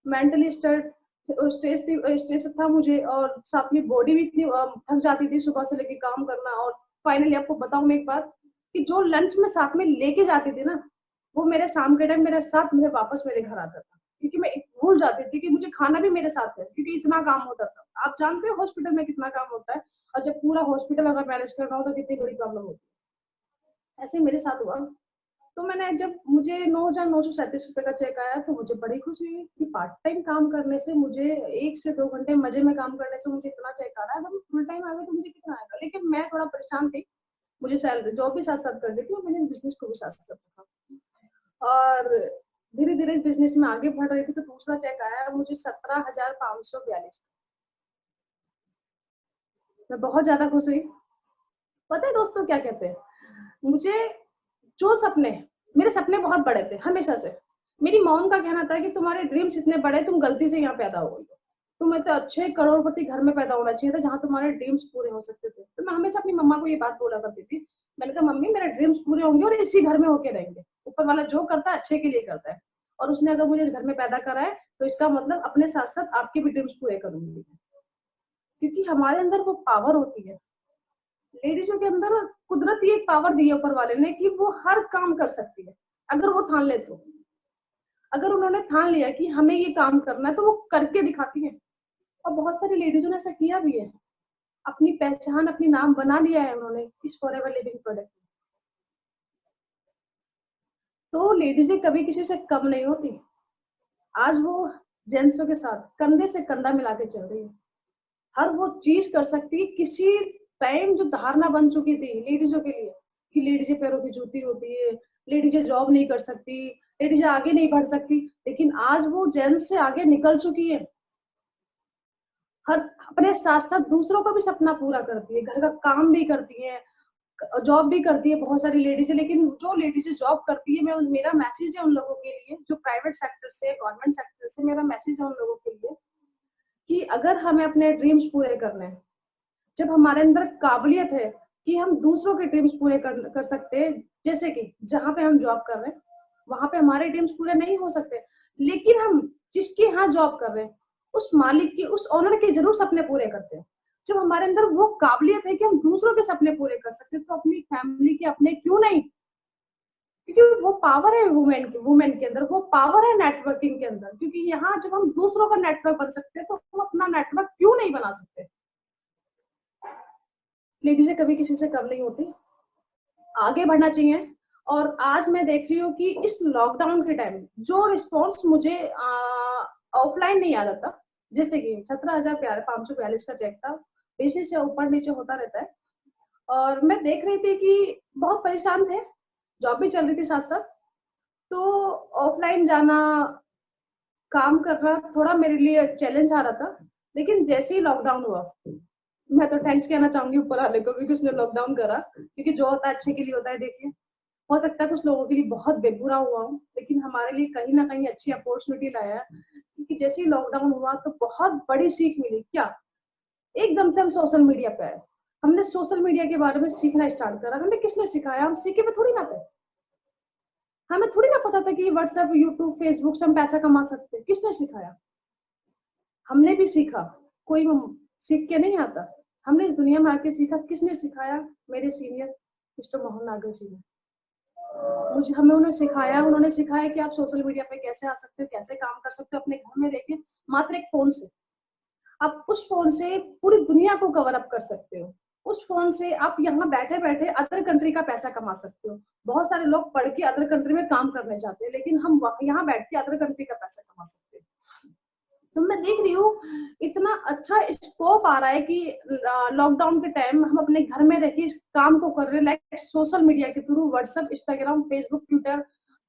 मेंटली स्ट्रेस था मुझे, और साथ में बॉडी भी इतनी थक जाती थी सुबह से लेके काम करना। और फाइनली आपको बताऊं मैं एक बात, कि जो लंच में साथ में लेके जाती थी ना, वो मेरे शाम के टाइम मेरे साथ मेरे वापस मेरे घर आता था, क्योंकि मैं भूल जाती थी कि मुझे खाना भी मेरे साथ है, क्योंकि इतना काम होता था। आप जानते हो हॉस्पिटल में कितना काम होता है, और जब पूरा हॉस्पिटल अगर मैनेज करना हो तो कितनी बड़ी प्रॉब्लम होती है। ऐसे मेरे साथ हुआ। तो मैंने जब मुझे 9,937 रुपए का चेक आया तो मुझे बड़ी खुशी हुई कि पार्ट टाइम काम करने से मुझे 1 से 2 घंटे मजे में काम करने से मुझे इतना चेक आ रहा है, अगर मैं फुल टाइम आ गई तो मुझे कितना आएगा। लेकिन मैं थोड़ा परेशान थी, मुझे सैलरी जॉब भी साथ साथ कर रही थी और मैंने बिजनेस को भी साथ साथ रखा। और धीरे धीरे इस बिजनेस में आगे बढ़ रही थी तो दूसरा चेक आया मुझे 17,542। मैं बहुत ज्यादा खुश हुई। पता है दोस्तों क्या कहते हैं, मुझे जो सपने, मेरे सपने बहुत बड़े थे हमेशा से। मेरी मॉम का कहना था कि तुम्हारे ड्रीम्स इतने बड़े, तुम गलती से यहाँ पैदा हो गई हो, तुम्हें तो अच्छे करोड़पति घर में पैदा होना चाहिए था जहाँ तुम्हारे ड्रीम्स पूरे हो सकते थे। तो मैं हमेशा अपनी मम्मा को ये बात बोला करती थी, मैंने कहा मम्मी मेरे ड्रीम्स पूरे होंगे और इसी घर में होके रहेंगे, ऊपर वाला जो करता है अच्छे के लिए करता है, और उसने अगर मुझे घर में पैदा करा है तो इसका मतलब अपने साथ साथ आपके भी ड्रीम्स पूरे करूंगी। क्योंकि हमारे अंदर वो पावर होती है, लेडीजों के अंदर कुदरती एक पावर दी है ऊपर वाले ने कि वो हर काम कर सकती है अगर वो ठान ले तो। अगर उन्होंने ठान लिया कि हमें ये काम करना है तो वो करके दिखाती है, और बहुत सारी लेडीजों ने ऐसा किया भी है, अपनी पहचान अपनी नाम बना लिया है उन्होंने इस फॉरएवर लिविंग प्रोडक्ट में। तो लेडीजें कभी किसी से कम नहीं होती। आज वो जेंट्सों के साथ कंधे से कंधा मिला के चल रही है, हर वो चीज कर सकती है। किसी टाइम जो धारणा बन चुकी थी लेडीजों के लिए कि लेडीजें पैरों की जूती होती है, लेडीजें जॉब नहीं कर सकती, लेडीजें आगे नहीं बढ़ सकती, लेकिन आज वो जेंट्स से आगे निकल चुकी है। हर अपने साथ साथ दूसरों का भी सपना पूरा करती है, घर का काम भी करती है, जॉब भी करती है बहुत सारी लेडीज। लेकिन जो लेडीज जॉब करती है, मैं मेरा मैसेज है उन लोगों के लिए जो प्राइवेट सेक्टर से गवर्नमेंट सेक्टर से, मेरा मैसेज है उन लोगों के लिए कि अगर हमें अपने ड्रीम्स पूरे करने हैं, जब हमारे अंदर काबिलियत है कि हम दूसरों के ड्रीम्स पूरे कर सकते हैं, जैसे कि जहाँ पे हम जॉब कर रहे हैं वहां पे हमारे ड्रीम्स पूरे नहीं हो सकते, लेकिन हम जिसके यहाँ जॉब कर रहे हैं उस मालिक की, उस ओनर के जरूर सपने पूरे करते हैं। जब हमारे अंदर वो काबिलियत है कि हम दूसरों के सपने पूरे कर सकते हैं तो अपनी फैमिली के अपने क्यों नहीं। क्योंकि वो पावर है वुमेन के अंदर, वो पावर है नेटवर्किंग के अंदर। क्योंकि यहाँ जब हम दूसरों का नेटवर्क बन सकते हैं तो हम अपना नेटवर्क क्यों नहीं बना सकते। लेडीजें कभी किसी से कम नहीं होती, आगे बढ़ना चाहिए। और आज मैं देख रही हूँ कि इस लॉकडाउन के टाइम जो रिस्पॉन्स मुझे ऑफलाइन नहीं आ रहा था, जैसे कि 17,542 का चेक था, बिजनेस से ऊपर नीचे होता रहता है, और मैं देख रही थी कि बहुत परेशान थे, जॉब भी चल रही थी साथ साथ, तो ऑफलाइन जाना काम करना थोड़ा मेरे लिए चैलेंज आ रहा था। लेकिन जैसे ही लॉकडाउन हुआ, मैं तो थैंक्स कहना चाहूंगी ऊपर वाले को क्योंकि उसने लॉकडाउन करा, क्योंकि जो होता है अच्छे के लिए होता है। देखिए हो सकता है कुछ लोगों के लिए बहुत बेबुरा हुआ हो, लेकिन हमारे लिए कहीं ना कहीं अच्छी अपॉर्चुनिटी लाया है। क्योंकि जैसे ही लॉकडाउन हुआ तो बहुत बड़ी सीख मिली। क्या, एकदम से हम सोशल मीडिया पे आए, हमने सोशल मीडिया के बारे में सीखना स्टार्ट करा। हमें किसने सिखाया, हम सीखे पे थोड़ी ना थे, हमें थोड़ी ना पता था कि व्हाट्सएप यूट्यूब फेसबुक से हम पैसा कमा सकते हैं। किसने सिखाया, हमने भी सीखा, कोई सीख के नहीं आता, हमने इस दुनिया में आके सीखा। किसने सिखाया, मेरे सीनियर मिस्टर मोहन नागर जी ने। मुझे हमें उन्होंने सिखाया कि आप सोशल मीडिया पे कैसे आ सकते हो, कैसे काम कर सकते हो अपने घर में रह मात्र एक फोन से। आप उस फोन से पूरी दुनिया को कवर अप कर सकते हो। उस फोन से आप यहाँ बैठे बैठे अदर कंट्री का पैसा कमा सकते हो। बहुत सारे लोग पढ़ के अदर कंट्री में काम करने जाते हैं, लेकिन हम यहाँ बैठ के अदर कंट्री का पैसा कमा सकते हैं। तो मैं देख रही हूँ इतना अच्छा स्कोप आ रहा है कि लॉकडाउन के टाइम हम अपने घर में रह के इस काम को कर रहे हैं, लाइक सोशल मीडिया के through, WhatsApp, Instagram, Facebook, Twitter,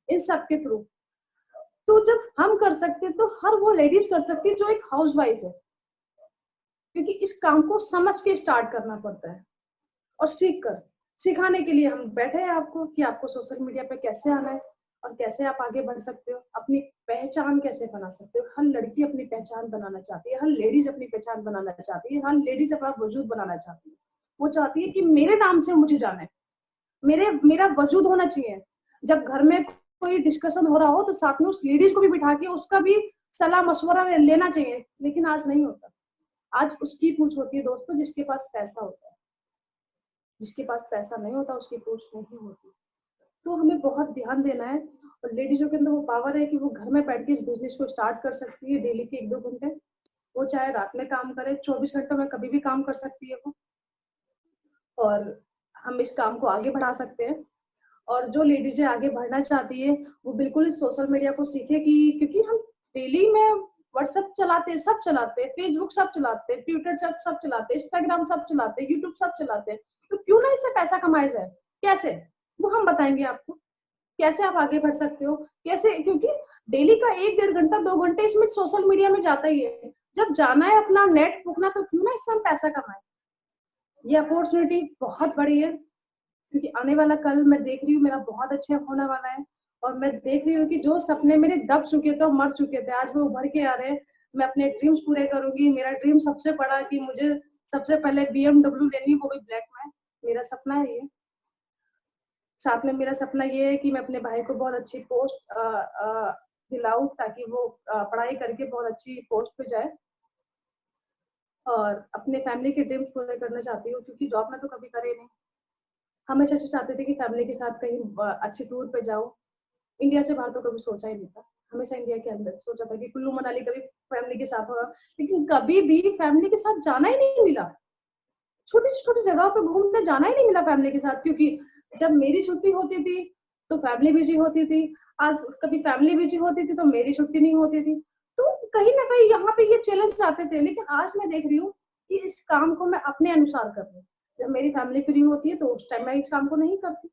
इन सब के थ्रू। तो जब हम कर सकते हैं तो हर वो लेडीज कर सकती है जो एक हाउसवाइफ है। क्योंकि इस काम को समझ के स्टार्ट करना पड़ता है और सीख कर। सिखाने के लिए हम बैठे हैं आपको कि आपको सोशल मीडिया पे कैसे आना है और कैसे आप आगे बढ़ सकते हो, अपनी पहचान कैसे बना सकते हो। हर लड़की अपनी पहचान बनाना चाहती है, हर लेडीज अपनी पहचान बनाना चाहती है, हर लेडीज अपना वजूद बनाना चाहती है। वो चाहती है कि मेरे नाम से मुझे जाने, मेरा वजूद होना चाहिए। जब घर में कोई डिस्कशन हो रहा हो तो साथ में उस लेडीज को भी बिठा के उसका भी सलाह मशवरा लेना चाहिए, लेकिन आज नहीं होता। आज उसकी पूछ होती है दोस्तों जिसके पास पैसा होता है, जिसके पास पैसा नहीं होता उसकी पूछ नहीं होती। तो हमें बहुत ध्यान देना है। और लेडीजों के अंदर वो पावर है कि वो घर में बैठ के इस बिजनेस को स्टार्ट कर सकती है डेली के 1-2 घंटे। वो चाहे रात में काम करे, 24 घंटों में कभी भी काम कर सकती है वो, और हम इस काम को आगे बढ़ा सकते हैं। और जो लेडीजें आगे बढ़ना चाहती है वो बिल्कुल इस सोशल मीडिया को सीखे कि, क्योंकि हम डेली में व्हाट्सएप चलाते हैं, सब चलाते हैं, फेसबुक सब चलाते हैं, ट्विटर सब चलाते हैं, इंस्टाग्राम सब चलाते हैं, यूट्यूब सब चलाते हैं। तो क्यों ना इससे पैसा कमाया जाए। कैसे, वो हम बताएंगे आपको। कैसे आप आगे बढ़ सकते हो, कैसे, क्योंकि डेली का 1-1.5 घंटा 2 घंटे इसमें सोशल मीडिया में जाता ही है। जब जाना है अपना नेट फूकना तो क्यों ना इससे हम पैसा कमाएं। ये अपॉर्चुनिटी बहुत बड़ी है, क्योंकि आने वाला कल मैं देख रही हूँ मेरा बहुत अच्छा होने वाला है। और मैं देख रही हूँ कि जो सपने मेरे दब चुके थे और मर चुके थे, आज वो उभर के आ रहे हैं। मैं अपने ड्रीम्स पूरे करूंगी। मेरा ड्रीम सबसे बड़ा कि मुझे सबसे पहले BMW लेनी, वो भी ब्लैक में। मेरा सपना है ये। साथ में मेरा सपना ये है कि मैं अपने भाई को बहुत अच्छी पोस्ट दिलाऊं, ताकि वो पढ़ाई करके बहुत अच्छी पोस्ट पे जाए। और अपने फैमिली के ड्रीम्स पूरे करना चाहती हूँ, क्योंकि जॉब में तो कभी करे नहीं। हमेशा से चाहते थे कि फैमिली के साथ कहीं अच्छे टूर पे जाओ। इंडिया से बाहर तो कभी सोचा ही नहीं था। हमेशा इंडिया के अंदर सोचा था कि कुल्लू मनाली कभी फैमिली के साथ होगा, लेकिन कभी भी फैमिली के साथ जाना ही नहीं मिला। छोटी छोटी जगहों पे घूमने जाना ही नहीं मिला फैमिली के साथ, क्योंकि जब मेरी छुट्टी होती थी तो फैमिली बिजी होती थी। आज कभी फैमिली बिजी होती थी तो मेरी छुट्टी नहीं होती थी। तो कहीं ना कहीं यहाँ पे ये चैलेंज आते थे, लेकिन आज मैं देख रही हूँ कि इस काम को मैं अपने अनुसार कर रही हूँ। जब मेरी फैमिली फ्री होती है तो उस टाइम मैं इस काम को नहीं करती,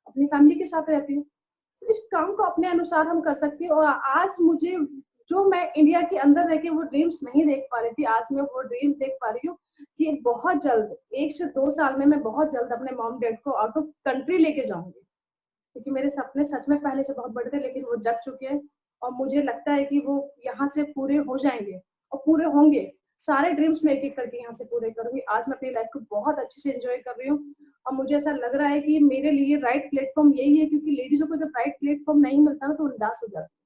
अपनी फैमिली के साथ रहती हूँ। तो इस काम को अपने अनुसार हम कर सकते हैं। और आज मुझे जो मैं इंडिया के अंदर रह के वो ड्रीम्स नहीं देख पा रही थी, आज मैं वो ड्रीम्स देख पा रही हूँ कि बहुत जल्द 1 से 2 साल में मैं बहुत जल्द अपने मॉम डैड को आउट ऑफ कंट्री लेके जाऊंगी। क्योंकि मेरे सपने सच में पहले से बहुत बड़े थे, लेकिन वो जग चुके हैं। और मुझे लगता है कि वो यहाँ से पूरे हो जाएंगे और पूरे होंगे। सारे ड्रीम्स में एक एक करके यहाँ से पूरे करूंगी। आज मैं अपनी लाइफ को बहुत अच्छे से एंजॉय कर रही हूँ। और मुझे ऐसा लग रहा है कि मेरे लिए राइट प्लेटफॉर्म यही है, क्योंकि लेडीजों को जब राइट प्लेटफॉर्म नहीं मिलता ना तो उदास हो जाती है।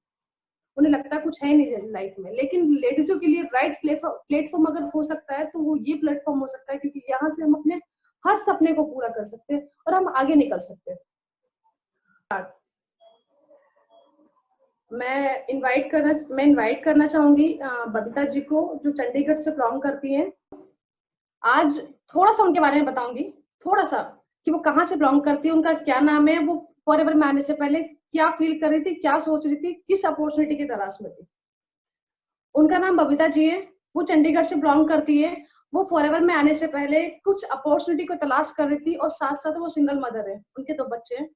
उन्हें लगता है कुछ है नहीं लाइफ में। लेकिन लेडीजों के लिए राइट प्लेटफॉर्म अगर हो सकता है तो वो ये प्लेटफॉर्म हो सकता है, क्योंकि यहाँ से हम अपने हर सपने को पूरा कर सकते हैं और हम आगे निकल सकते हैं। मैं इनवाइट करना चाहूंगी बबीता जी को, जो चंडीगढ़ से बिलोंग करती हैं। आज थोड़ा सा उनके बारे में बताऊंगी, थोड़ा सा, कि वो कहाँ से बिलोंग करती है, उनका क्या नाम है, वो फॉरएवर में आने से पहले क्या फील कर रही थी, क्या सोच रही थी, किस अपॉर्चुनिटी की तलाश में थी। उनका नाम बबीता जी है। वो चंडीगढ़ से बिलोंग करती है। वो फॉरएवर में आने से पहले कुछ अपॉर्चुनिटी को तलाश कर रही थी, और साथ साथ वो सिंगल मदर है, उनके 2 बच्चे हैं।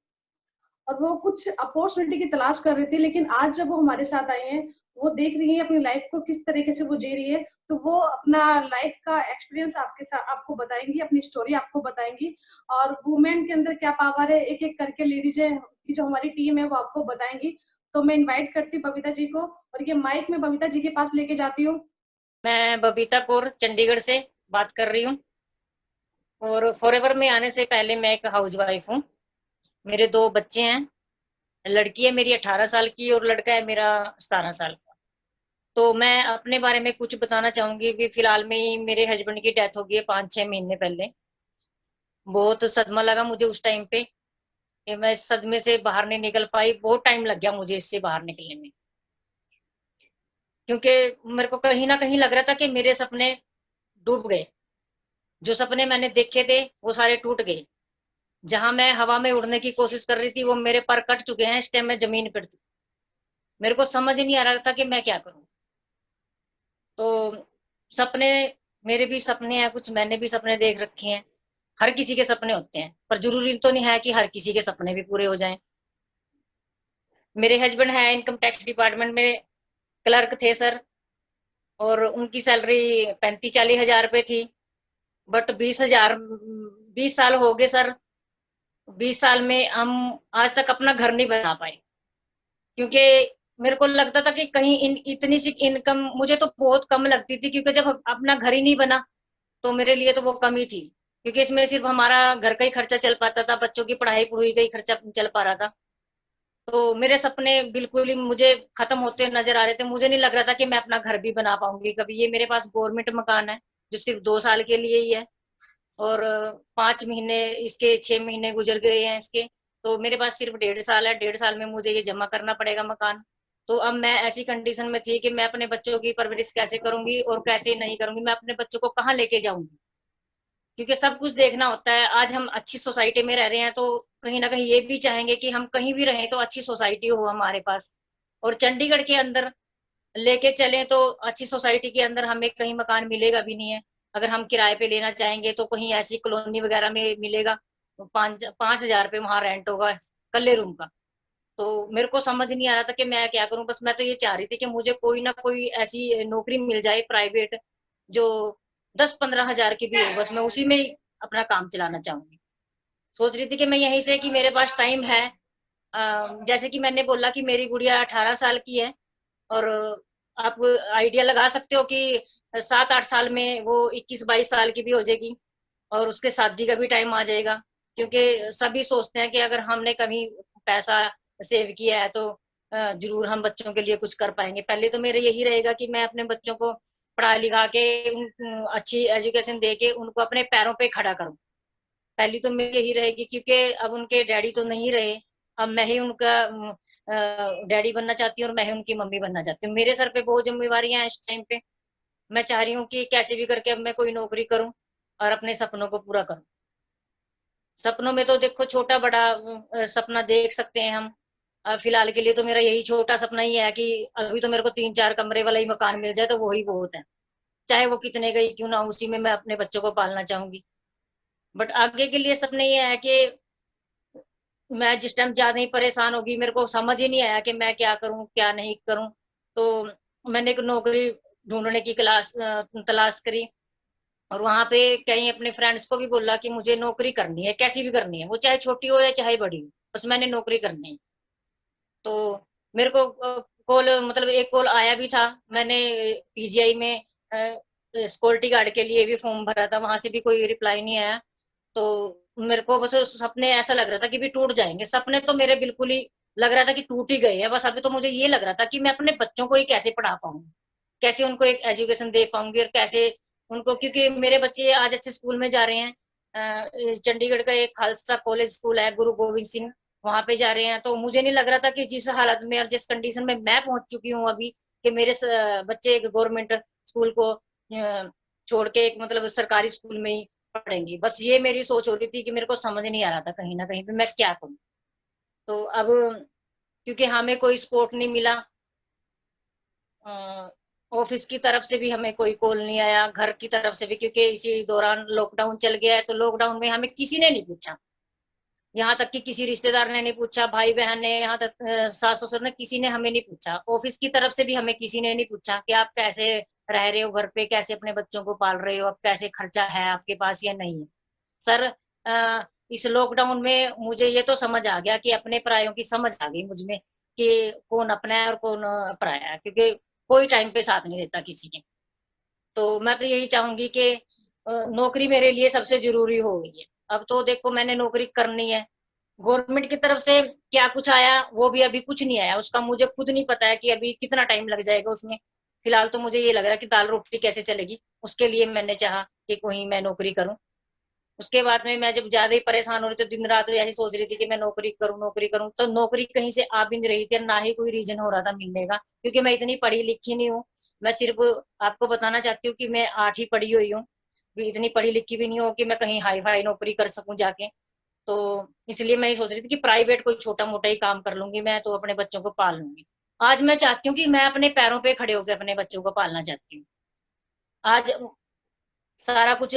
और वो कुछ अपॉर्चुनिटी की तलाश कर रही थी, लेकिन आज जब वो हमारे साथ आई हैं, वो देख रही है अपनी लाइफ को किस तरीके से वो जी रही है। तो वो अपना लाइफ का एक्सपीरियंस आपके साथ आपको बताएंगी, अपनी स्टोरी आपको बताएंगी। और वुमेन के अंदर क्या पावर है, एक एक करके लेडीज की जो हमारी टीम है वो आपको बताएंगी। तो मैं इनवाइट करती हूँ बबीता जी को, और ये माइक में बबीता जी के पास लेके जाती हूँ। मैं बबीता कौर चंडीगढ़ से बात कर रही हूँ, और फॉरएवर में आने से पहले मैं एक हाउसवाइफ हूँ। मेरे 2 बच्चे हैं। लड़की है मेरी 18 साल की और लड़का है मेरा 17 साल का। तो मैं अपने बारे में कुछ बताना चाहूंगी। भी फिलहाल में ही मेरे हस्बैंड की डेथ हो गई है 5-6 महीने पहले। बहुत सदमा लगा मुझे उस टाइम पे, कि मैं इस सदमे से बाहर नहीं निकल पाई। बहुत टाइम लग गया मुझे इससे बाहर निकलने में, क्योंकि मेरे को कहीं ना कहीं लग रहा था कि मेरे सपने डूब गए। जो सपने मैंने देखे थे वो सारे टूट गए। जहां मैं हवा में उड़ने की कोशिश कर रही थी वो मेरे पर कट चुके हैं। इस टाइम मैं जमीन पर थी। मेरे को समझ ही नहीं आ रहा था कि मैं क्या करूं। तो सपने, मेरे भी सपने हैं कुछ, मैंने भी सपने देख रखे हैं। हर किसी के सपने होते हैं, पर जरूरी तो नहीं है कि हर किसी के सपने भी पूरे हो जाएं। मेरे हस्बैंड है इनकम टैक्स डिपार्टमेंट में क्लर्क थे सर, और उनकी सैलरी 35-40 हजार रुपए थी। बट 20 हजार, 20 साल हो गए सर। 20 साल में हम आज तक अपना घर नहीं बना पाए, क्योंकि मेरे को लगता था कि कहीं इतनी सी इनकम मुझे तो बहुत कम लगती थी, क्योंकि जब अपना घर ही नहीं बना तो मेरे लिए तो वो कम ही थी। क्योंकि इसमें सिर्फ हमारा घर का ही खर्चा चल पाता था, बच्चों की पढ़ाई पढ़ाई का ही खर्चा चल पा रहा था। तो मेरे सपने बिल्कुल ही मुझे खत्म होते नजर आ रहे थे। मुझे नहीं लग रहा था कि मैं अपना घर भी बना पाऊंगी कभी। ये मेरे पास गवर्नमेंट मकान है जो सिर्फ 2 साल के लिए ही है, और 5 महीने इसके 6 महीने गुजर गए हैं इसके। तो मेरे पास सिर्फ 1.5 साल है। 1.5 साल में मुझे ये जमा करना पड़ेगा मकान। तो अब मैं ऐसी कंडीशन में थी कि मैं अपने बच्चों की परवरिश कैसे करूंगी और कैसे नहीं करूंगी, मैं अपने बच्चों को कहाँ लेके जाऊंगी, क्योंकि सब कुछ देखना होता है। आज हम अच्छी सोसाइटी में रह रहे हैं तो कहीं ना कहीं ये भी चाहेंगे कि हम कहीं भी रहें तो अच्छी सोसाइटी हो हमारे पास। और चंडीगढ़ के अंदर लेके चले तो अच्छी सोसाइटी के अंदर हमें कहीं मकान मिलेगा भी नहीं है। अगर हम किराए पे लेना चाहेंगे तो कहीं ऐसी कॉलोनी वगैरह में मिलेगा। 5-5 हजार रुपये वहां रेंट होगा कल्ले रूम का। तो मेरे को समझ नहीं आ रहा था कि मैं क्या करूं। बस मैं तो ये चाह रही थी कि मुझे कोई ना कोई ऐसी नौकरी मिल जाए प्राइवेट, जो 10-15 हजार की भी हो, बस मैं उसी में ही अपना काम चलाना चाहूंगी। सोच रही थी कि मैं यहीं से, कि मेरे पास टाइम है। जैसे कि मैंने बोला कि मेरी गुड़िया 18 साल की है, और आप आइडिया लगा सकते हो कि 7-8 साल में वो 21-22 साल की भी हो जाएगी, और उसके शादी का भी टाइम आ जाएगा। क्योंकि सभी सोचते हैं कि अगर हमने कभी पैसा सेव किया है तो जरूर हम बच्चों के लिए कुछ कर पाएंगे। पहले तो मेरा यही रहेगा कि मैं अपने बच्चों को पढ़ा लिखा के अच्छी एजुकेशन दे के उनको अपने पैरों पे खड़ा करूं। पहली तो मेरी यही रहेगी, क्योंकि अब उनके डैडी तो नहीं रहे। अब मैं ही उनका डैडी बनना चाहती हूँ, और मैं ही उनकी मम्मी बनना चाहती हूँ। मेरे सर पे बहुत जिम्मेवारियां हैं इस टाइम पे। मैं चाह रही हूँ कि कैसे भी करके अब मैं कोई नौकरी करूं और अपने सपनों को पूरा करूं। सपनों में तो देखो छोटा बड़ा सपना देख सकते हैं हम। फिलहाल के लिए तो मेरा यही छोटा सपना ही है कि अभी तो मेरे को 3-4 कमरे वाला ही मकान मिल जाए तो वही बहुत है। चाहे वो कितने का ही क्यों ना हो, उसी में मैं अपने बच्चों को पालना चाहूंगी। बट आगे के लिए सपने ये है कि मैं जिस टाइम ज्यादा ही परेशान होगी, मेरे को समझ ही नहीं आया कि मैं क्या करूं क्या नहीं करूं, तो मैंने एक नौकरी ढूंढने की तलाश करी। और वहां पे कहीं अपने फ्रेंड्स को भी बोला कि मुझे नौकरी करनी है, कैसी भी करनी है, वो चाहे छोटी हो या चाहे बड़ी हो, बस मैंने नौकरी करनी है। तो मेरे को कॉल, मतलब एक कॉल आया भी था। मैंने पीजीआई में सिक्योरिटी गार्ड के लिए भी फॉर्म भरा था, वहां से भी कोई रिप्लाई नहीं आया। तो मेरे को बस सपने ऐसा लग रहा था कि भी टूट जाएंगे। सपने तो मेरे बिल्कुल ही लग रहा था कि टूट ही गए हैं। बस अभी तो मुझे ये लग रहा था कि मैं अपने बच्चों को ही कैसे पढ़ा पाऊंगी, कैसे उनको एक एजुकेशन दे पाऊंगी, और कैसे उनको, क्योंकि मेरे बच्चे आज अच्छे स्कूल में जा रहे हैं। चंडीगढ़ का एक खालसा कॉलेज स्कूल है, गुरु गोविंद सिंह, वहां पे जा रहे हैं। तो मुझे नहीं लग रहा था कि जिस हालत में और जिस कंडीशन में मैं पहुंच चुकी हूँ अभी, कि मेरे बच्चे एक गवर्नमेंट स्कूल को छोड़ के एक मतलब सरकारी स्कूल में ही पढ़ेंगी। बस ये मेरी सोच हो रही थी कि मेरे को समझ नहीं आ रहा था कहीं ना कहीं पे मैं क्या करूं। तो अब क्योंकि हमें कोई सपोर्ट नहीं मिला, ऑफिस की तरफ से भी हमें कोई कॉल नहीं आया, घर की तरफ से भी, क्योंकि इसी दौरान लॉकडाउन चल गया है। तो लॉकडाउन में हमें किसी ने नहीं पूछा, यहाँ तक कि किसी रिश्तेदार ने नहीं पूछा, भाई बहन ने, यहाँ तक सास ससुर ने, किसी ने हमें नहीं पूछा। ऑफिस की तरफ से भी हमें किसी ने नहीं पूछा कि आप कैसे रह रहे हो घर पे, कैसे अपने बच्चों को पाल रहे हो, अब कैसे खर्चा है आपके पास या नहीं है। सर, इस लॉकडाउन में मुझे ये तो समझ आ गया कि अपने परायों की समझ आ गई मुझ में, कि कौन अपना है और कौन पराया है, क्योंकि कोई टाइम पे साथ नहीं देता किसी के। तो मैं तो यही चाहूंगी कि नौकरी मेरे लिए सबसे जरूरी हो गई है। अब तो देखो मैंने नौकरी करनी है। गवर्नमेंट की तरफ से क्या कुछ आया, वो भी अभी कुछ नहीं आया, उसका मुझे खुद नहीं पता है कि अभी कितना टाइम लग जाएगा उसमें। फिलहाल तो मुझे ये लग रहा है कि दाल रोटी कैसे चलेगी, उसके लिए मैंने चाहा कि कोई मैं नौकरी करूं। उसके बाद में मैं जब ज्यादा ही परेशान हो रही, तो दिन रात यही सोच रही थी कि मैं नौकरी करूं नौकरी करूं, तो नौकरी कहीं से आ भी नहीं रही थी, ना ही कोई रीजन हो रहा था मिलने का, क्योंकि मैं इतनी पढ़ी लिखी नहीं हूँ। मैं सिर्फ आपको बताना चाहती हूँ कि मैं 8वीं पढ़ी हुई हूँ, भी इतनी पढ़ी लिखी भी नहीं हो कि मैं कहीं हाई फाई नौकरी कर सकूं जाके। तो इसलिए मैं ये सोच रही थी कि प्राइवेट कोई छोटा मोटा ही काम कर लूंगी मैं, तो अपने बच्चों को पाल लूंगी। आज मैं चाहती हूँ कि मैं अपने पैरों पे खड़े होकर अपने बच्चों को पालना चाहती हूँ। आज सारा कुछ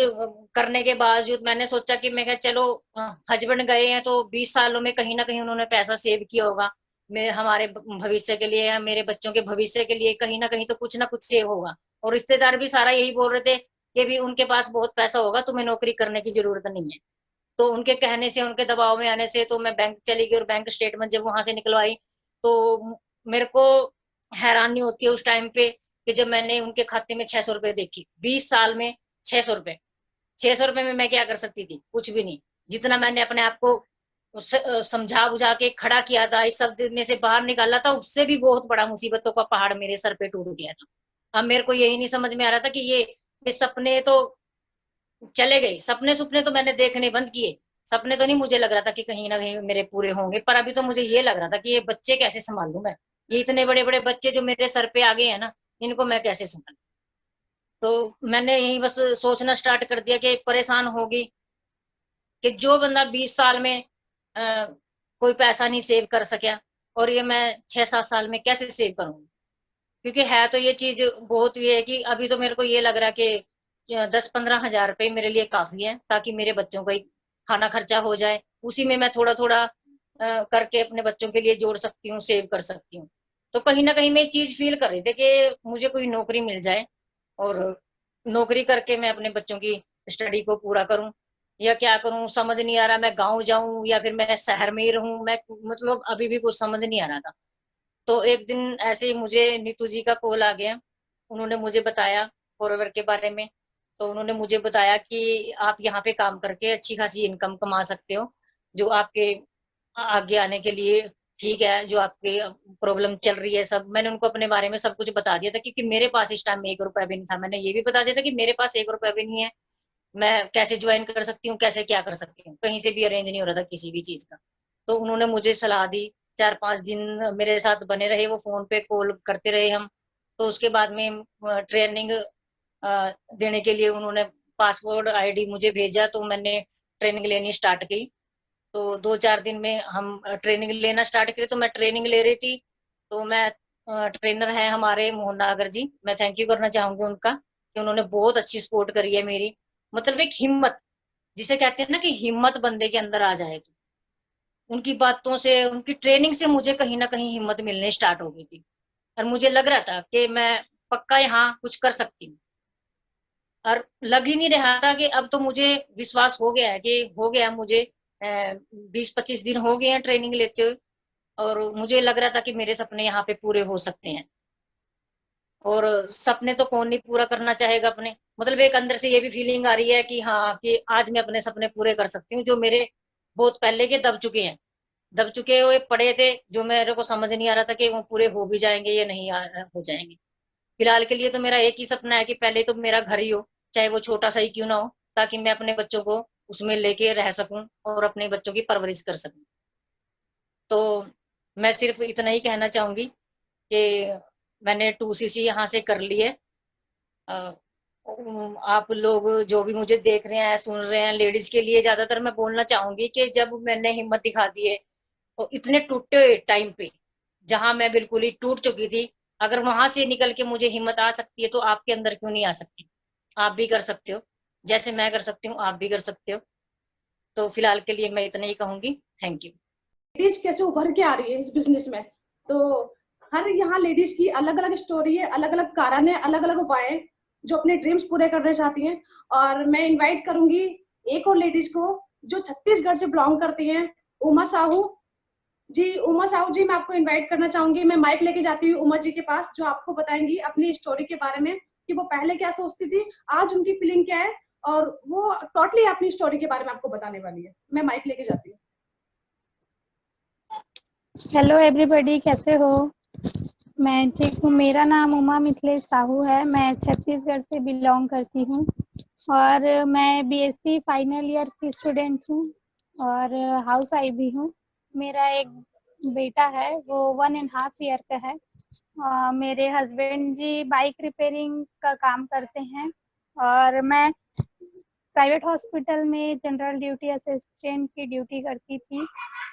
करने के बावजूद मैंने सोचा कि मैं क्या, चलो हस्बैंड गए हैं तो 20 सालों में कहीं ना कहीं उन्होंने पैसा सेव किया होगा, मैं हमारे भविष्य के लिए या मेरे बच्चों के भविष्य के लिए कहीं ना कहीं तो कुछ ना कुछ सेव होगा। और रिश्तेदार भी सारा यही बोल रहे थे कि भी उनके पास बहुत पैसा होगा, तुम्हें नौकरी करने की जरूरत नहीं है। तो उनके कहने से, उनके दबाव में आने से तो मैं बैंक चली गई, और बैंक स्टेटमेंट जब वहां से निकलवाई तो मेरे को हैरानी होती है उस टाइम पे, कि जब मैंने उनके खाते में 600 रुपए देखी 20 साल में। 600 रुपए, 600 रुपए में मैं क्या कर सकती थी, कुछ भी नहीं। जितना मैंने अपने आप को समझा बुझा के खड़ा किया था, इस सब में से बाहर निकाला था, उससे भी बहुत बड़ा मुसीबतों का पहाड़ मेरे सर पे टूट गया था। अब मेरे को यही नहीं समझ में आ रहा था कि ये सपने तो चले गए, सपने सुपने तो मैंने देखने बंद किए। सपने तो नहीं मुझे लग रहा था कि कहीं ना कहीं मेरे पूरे होंगे, पर अभी तो मुझे ये लग रहा था कि ये बच्चे कैसे संभालूं मैं। ये इतने बड़े बड़े बच्चे जो मेरे सर पे आ गए हैं ना, इनको मैं कैसे संभालूं। तो मैंने यही बस सोचना स्टार्ट कर दिया कि परेशान होगी, कि जो बंदा 20 साल में कोई पैसा नहीं सेव कर सका, और ये मैं 6-7 साल में कैसे सेव करूंगी। क्योंकि है तो ये चीज बहुत ये है कि अभी तो मेरे को ये लग रहा है कि 10-15 हजार रुपए मेरे लिए काफी है, ताकि मेरे बच्चों का ही खाना खर्चा हो जाए। उसी में मैं थोड़ा थोड़ा करके अपने बच्चों के लिए जोड़ सकती हूँ, सेव कर सकती हूँ। तो कहीं ना कहीं मैं ये चीज फील कर रही थी कि मुझे कोई नौकरी मिल जाए और नौकरी करके मैं अपने बच्चों की स्टडी को पूरा करूं, या क्या करूं समझ नहीं आ रहा। मैं गांव जाऊं या फिर मैं शहर में ही रहूं, मैं मतलब अभी भी कुछ समझ नहीं आ रहा था। तो एक दिन ऐसे ही मुझे नीतू जी का कॉल आ गया। उन्होंने मुझे बताया फॉरवर्ड के बारे में। तो उन्होंने मुझे बताया कि आप यहाँ पे काम करके अच्छी खासी इनकम कमा सकते हो, जो आपके आगे आने के लिए ठीक है। जो आपकी प्रॉब्लम चल रही है सब, मैंने उनको अपने बारे में सब कुछ बता दिया था, क्योंकि मेरे पास इस टाइम में 1 रुपया भी नहीं था। मैंने ये भी बता दिया था कि मेरे पास 1 रुपया भी नहीं है, मैं कैसे ज्वाइन कर सकती हूँ, कैसे क्या कर सकती हूँ, कहीं से भी अरेंज नहीं हो रहा था किसी भी चीज का। तो उन्होंने मुझे सलाह दी, 4-5 दिन मेरे साथ बने रहे, वो फोन पे कॉल करते रहे हम। तो उसके बाद में ट्रेनिंग देने के लिए उन्होंने पासवर्ड आईडी मुझे भेजा, तो मैंने ट्रेनिंग लेनी स्टार्ट की। तो 2-4 दिन में हम ट्रेनिंग लेना स्टार्ट करे। तो मैं ट्रेनिंग ले रही थी। तो मैं ट्रेनर है हमारे मोहन नागर जी, मैं थैंक यू करना चाहूंगी उनका, कि उन्होंने बहुत अच्छी सपोर्ट करी है मेरी। मतलब एक हिम्मत, जिसे कहते हैं ना कि हिम्मत बंदे के अंदर आ जाए, तो उनकी बातों से, उनकी ट्रेनिंग से मुझे कहीं ना कहीं हिम्मत मिलने स्टार्ट हो गई थी। और मुझे लग रहा था कि मैं पक्का यहाँ कुछ कर सकती हूँ। और लग ही नहीं रहा था कि अब तो मुझे विश्वास हो गया है कि हो गया। मुझे 20-25 दिन हो गए हैं ट्रेनिंग लेते हुए, और मुझे लग रहा था कि मेरे सपने यहाँ पे पूरे हो सकते हैं। और सपने तो कौन नहीं पूरा करना चाहेगा अपने। मतलब एक अंदर से ये भी फीलिंग आ रही है कि हाँ, कि आज मैं अपने सपने पूरे कर सकती हूँ, जो मेरे बहुत पहले के दब चुके हैं, दब चुके हुए पड़े थे, जो मेरे को समझ नहीं आ रहा था कि वो पूरे हो भी जाएंगे या नहीं हो जाएंगे। फिलहाल के लिए तो मेरा एक ही सपना है कि पहले तो मेरा घर ही हो, चाहे वो छोटा सा ही क्यों ना हो, ताकि मैं अपने बच्चों को उसमें लेके रह सकूं और अपने बच्चों की परवरिश कर सकूं। तो मैं सिर्फ इतना ही कहना चाहूंगी कि मैंने 2CC यहाँ से कर ली है। अ, आप लोग जो भी मुझे देख रहे हैं, सुन रहे हैं, लेडीज के लिए ज्यादातर मैं बोलना चाहूंगी कि जब मैंने हिम्मत दिखा दी है, तो इतने टूटे टाइम पे, जहां मैं बिल्कुल ही टूट चुकी थी, अगर वहां से निकल के मुझे हिम्मत आ सकती है, तो आपके अंदर क्यों नहीं आ सकती। आप भी कर सकते हो, जैसे मैं कर सकती हूँ आप भी कर सकते हो। तो फिलहाल के लिए मैं इतना ही कहूंगी। Thank you. लेडीज कैसे उभर के आ रही है इस बिजनेस में, तो हर यहाँ लेडीज की अलग अलग स्टोरी है, अलग अलग कारण है, अलग अलग उपाय जो अपने ड्रीम्स पूरे करना चाहती हैं। और मैं इनवाइट करूंगी एक और लेडीज को जो छत्तीसगढ़ से बिलोंग करती हैं, उमा साहू जी। उमा साहू जी, मैं आपको इनवाइट करना चाहूंगी। मैं माइक लेके जाती हूँ उमा जी के पास, जो आपको बताएंगी अपनी स्टोरी के बारे में कि वो पहले क्या सोचती थी, आज उनकी फीलिंग क्या है, और वो टोटली अपनी स्टोरी के बारे में आपको बताने वाली है। मैं माइक लेके जाती हूँ। हेलो एवरीबॉडी, कैसे हो? मैं ठीक हूँ। मेरा नाम उमा मिथिलेश साहू है। मैं छत्तीसगढ़ से बिलोंग करती हूँ और मैं बीएससी फाइनल ईयर की स्टूडेंट हूँ और हाउस वाइफ भी हूँ। मेरा एक बेटा है, वो 1.5 ईयर का है। मेरे हस्बैंड जी बाइक रिपेयरिंग का काम करते हैं और मैं प्राइवेट हॉस्पिटल में जनरल ड्यूटी असिस्टेंट की ड्यूटी करती थी।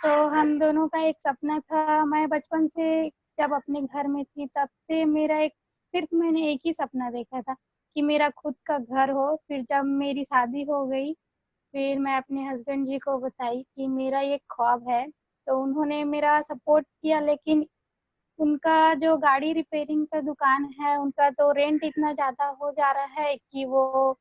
तो हम दोनों का एक सपना था। मैं बचपन से जब अपने घर में थी तब से मेरा एक, सिर्फ मैंने एक ही सपना देखा था कि मेरा खुद का घर हो। फिर जब मेरी शादी हो गई, फिर मैं अपने हस्बैंड जी को बताई कि मेरा ये ख्वाब है, तो उन्होंने मेरा सपोर्ट किया। लेकिन उनका जो गाड़ी रिपेयरिंग का दुकान है, उनका तो रेंट इतना ज़्यादा हो जा रहा है कि वो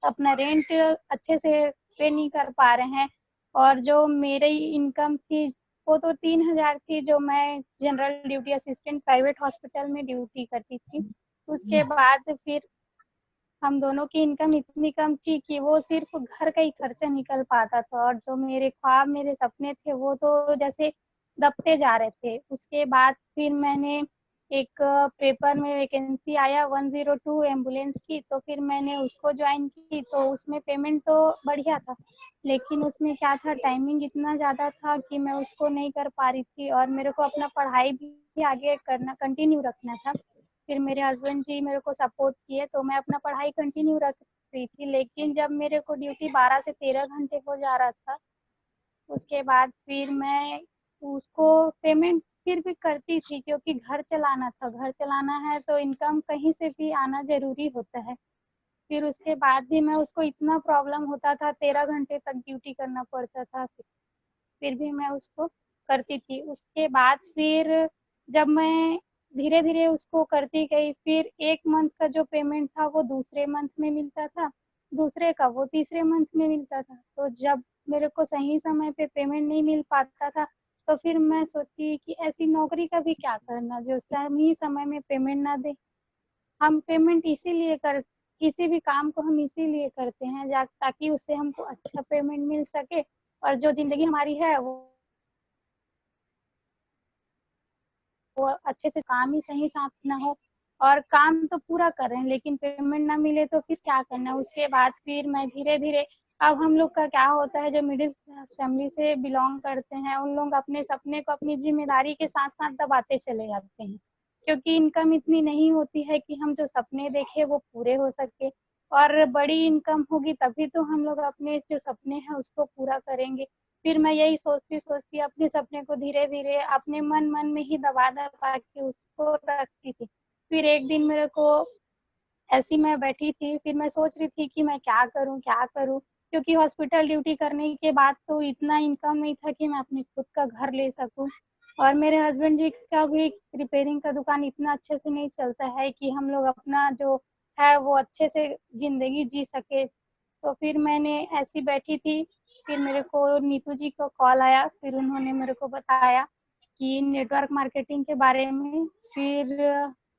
अपना रेंट अच्छे से पे नहीं कर पा रहे हैं। और जो मेरी इनकम थी वो तो 3,000 थी, जो मैं general duty assistant private hospital में ड्यूटी करती थी। उसके बाद फिर हम दोनों की इनकम इतनी कम थी कि वो सिर्फ घर का ही खर्चा निकल पाता था, और जो मेरे ख्वाब, मेरे सपने थे, वो तो जैसे दबते जा रहे थे। उसके बाद फिर मैंने एक पेपर में वैकेंसी आया 102 एम्बुलेंस की, तो फिर मैंने उसको ज्वाइन की। तो उसमें पेमेंट तो बढ़िया था, लेकिन उसमें क्या था, टाइमिंग इतना ज़्यादा था कि मैं उसको नहीं कर पा रही थी और मेरे को अपना पढ़ाई भी आगे करना, कंटिन्यू रखना था। फिर मेरे हस्बैंड जी मेरे को सपोर्ट किए तो मैं अपना पढ़ाई कंटिन्यू रख रही थी। लेकिन जब मेरे को ड्यूटी 12 से 13 घंटे हो जा रहा था, उसके बाद फिर मैं उसको पेमेंट फिर भी करती थी, क्योंकि घर चलाना था। घर चलाना है तो इनकम कहीं से भी आना ज़रूरी होता है। फिर उसके बाद भी मैं उसको, इतना प्रॉब्लम होता था, 13 घंटे तक ड्यूटी करना पड़ता था, फिर भी मैं उसको करती थी। उसके बाद फिर जब मैं धीरे धीरे उसको करती गई, फिर 1 मंथ का जो पेमेंट था वो दूसरे मंथ में मिलता था, दूसरे का वो तीसरे मंथ में मिलता था। तो जब मेरे को सही समय पे पेमेंट नहीं मिल पाता था, तो फिर मैं सोची कि ऐसी नौकरी का भी क्या करना जो सही समय में पेमेंट ना दे। हम पेमेंट इसीलिए कर किसी भी काम को हम इसीलिए करते हैं ताकि उससे हमको अच्छा पेमेंट मिल सके, और जो जिंदगी हमारी है वो अच्छे से काम ही सही साथ ना हो, और काम तो पूरा कर रहे हैं लेकिन पेमेंट ना मिले तो फिर क्या करना। उसके बाद फिर मैं धीरे धीरे, अब हम लोग का क्या होता है, जो मिडिल क्लास फैमिली से बिलोंग करते हैं उन लोग अपने सपने को अपनी जिम्मेदारी के साथ साथ दबाते चले जाते हैं, क्योंकि इनकम इतनी नहीं होती है कि हम जो सपने देखे वो पूरे हो सके। और बड़ी इनकम होगी तभी तो हम लोग अपने जो सपने हैं उसको पूरा करेंगे। फिर मैं यही सोचती सोचती अपने सपने को धीरे धीरे अपने मन मन में ही दबा दबा के उसको रखती थी। फिर एक दिन मेरे को ऐसी मैं बैठी थी, फिर मैं सोच रही थी कि मैं क्या करूं, क्योंकि हॉस्पिटल ड्यूटी करने के बाद तो इतना इनकम नहीं था कि मैं अपने खुद का घर ले सकूं, और मेरे हस्बैंड जी का भी रिपेयरिंग का दुकान इतना अच्छे से नहीं चलता है कि हम लोग अपना जो है वो अच्छे से जिंदगी जी सके। तो फिर मैंने ऐसी बैठी थी, फिर मेरे को नीतू जी को कॉल आया, फिर उन्होंने मेरे को बताया कि नेटवर्क मार्केटिंग के बारे में। फिर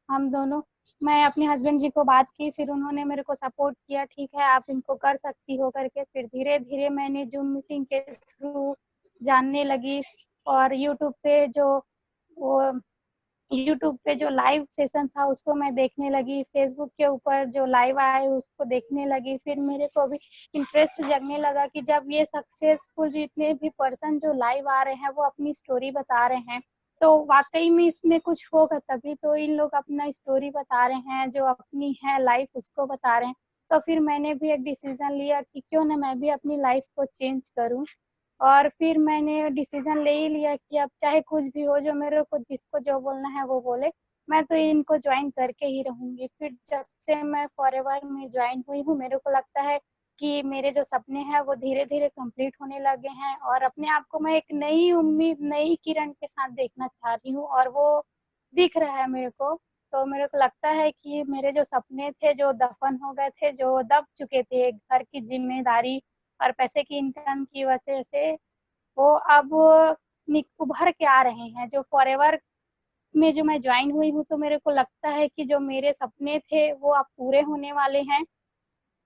हम दोनों, मैं अपने हस्बैंड जी को बात की, फिर उन्होंने मेरे को सपोर्ट किया, ठीक है आप इनको कर सकती हो करके। फिर धीरे धीरे मैंने जूम मीटिंग के थ्रू जानने लगी, और यूट्यूब पे जो लाइव सेशन था उसको मैं देखने लगी, फेसबुक के ऊपर जो लाइव आए उसको देखने लगी। फिर मेरे को भी इंटरेस्ट जगने लगा कि जब ये सक्सेसफुल जितने भी पर्सन जो लाइव आ रहे हैं वो अपनी स्टोरी बता रहे हैं, तो वाकई में इसमें कुछ होगा, तभी तो इन लोग अपना स्टोरी बता रहे हैं, जो अपनी है लाइफ उसको बता रहे हैं। तो फिर मैंने भी एक डिसीजन लिया कि क्यों ना मैं भी अपनी लाइफ को चेंज करूं, और फिर मैंने डिसीजन ले ही लिया कि अब चाहे कुछ भी हो, जो मेरे को जिसको जो बोलना है वो बोले, मैं तो इनको ज्वाइन करके ही रहूंगी। फिर जब से मैं फॉरएवर में ज्वाइन हुई हूँ, मेरे को लगता है कि मेरे जो सपने हैं वो धीरे धीरे कंप्लीट होने लगे हैं, और अपने आप को मैं एक नई उम्मीद, नई किरण के साथ देखना चाह रही हूँ, और वो दिख रहा है मेरे को। तो मेरे को लगता है कि मेरे जो सपने थे जो दफन हो गए थे, जो दब चुके थे घर की जिम्मेदारी और पैसे की इनकम की वजह से, वो अब उभर के आ रहे हैं। जो फॉरएवर में जो मैं ज्वाइन हुई हूँ, तो मेरे को लगता है कि जो मेरे सपने थे वो अब पूरे होने वाले हैं,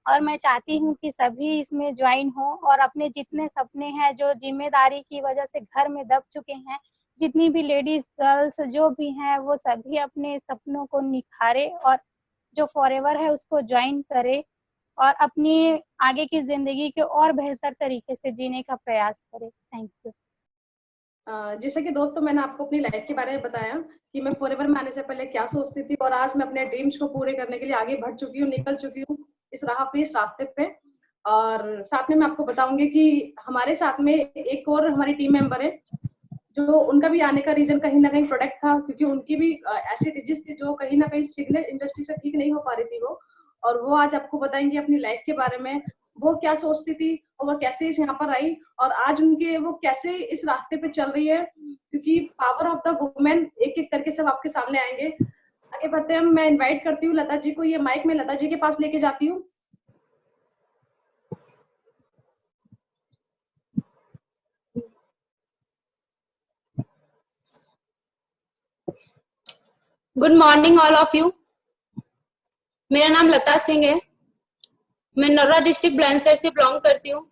और मैं चाहती हूँ कि सभी इसमें ज्वाइन हो, और अपने जितने सपने हैं जो जिम्मेदारी की वजह से घर में दब चुके हैं, जितनी भी लेडीज गर्ल्स जो भी हैं वो सभी अपने सपनों को निखारे, और जो फॉरएवर है उसको ज्वाइन करे, और अपनी आगे की जिंदगी के और बेहतर तरीके से जीने का प्रयास करे। Thank you. जैसे कि दोस्तों मैंने आपको अपनी लाइफ के बारे में बताया कि मैं फॉरएवर में आने से पहले क्या सोचती थी, और आज मैं अपने ड्रीम्स को पूरे करने के लिए आगे बढ़ चुकी हूँ, निकल चुकी हूँ इस राह पे, इस रास्ते पे। और साथ में मैं आपको बताऊंगी कि हमारे साथ में एक और हमारी टीम मेंबर है, जो उनका भी आने का रीजन कहीं ना कहीं प्रोडक्ट था, क्योंकि उनकी भी ऐसी डिजीज थी जो कहीं ना कहीं सिग्नल इंडस्ट्री से ठीक नहीं हो पा रही थी वो, और वो आज आपको बताएंगे अपनी लाइफ के बारे में, वो क्या सोचती थी और वो कैसे इस यहाँ पर आई, और आज उनके वो कैसे इस रास्ते पे चल रही है, क्योंकि पावर ऑफ द वुमेन एक एक करके सब आपके सामने आएंगे। आगे बढ़ते हैं, मैं इनवाइट करती हूँ लता जी को, ये माइक में लता जी के पास लेके जाती हूँ। Good morning all of you. मेरा नाम लता सिंह है, मैं नर्रा डिस्ट्रिक्ट बुलंदशहर से बिलोंग करती हूँ,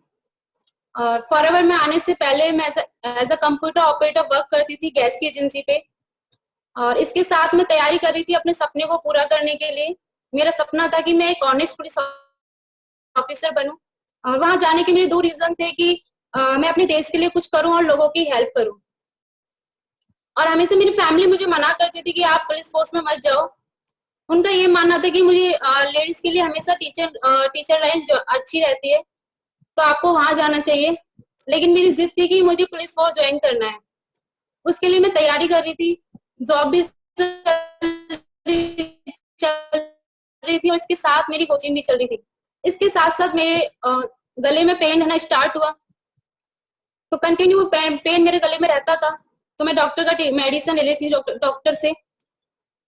और फॉरएवर में आने से पहले मैं as a computer operator work करती थी गैस की एजेंसी पे, और इसके साथ मैं तैयारी कर रही थी अपने सपने को पूरा करने के लिए। मेरा सपना था कि मैं एक ऑनेस्ट पुलिस ऑफिसर बनूं, और वहां जाने के मेरे 2 रीजन थे कि मैं अपने देश के लिए कुछ करूं और लोगों की हेल्प करूं। और हमेशा मेरी फैमिली मुझे मना करती थी कि आप पुलिस फोर्स में मत जाओ। उनका ये मानना था कि मुझे लेडीज के लिए हमेशा टीचर लाइन अच्छी रहती है, तो आपको वहां जाना चाहिए। लेकिन मेरी जिद थी कि मुझे पुलिस फोर्स ज्वाइन करना है। उसके लिए मैं तैयारी कर रही थी, जॉब भी चल रही थी, और इसके साथ मेरी कोचिंग भी चल रही थी। इसके साथ साथ मेरे गले में पेन होना स्टार्ट हुआ, तो कंटिन्यू पेन मेरे गले में रहता था। तो मैं डॉक्टर का मेडिसिन ले लेती थी डॉक्टर से,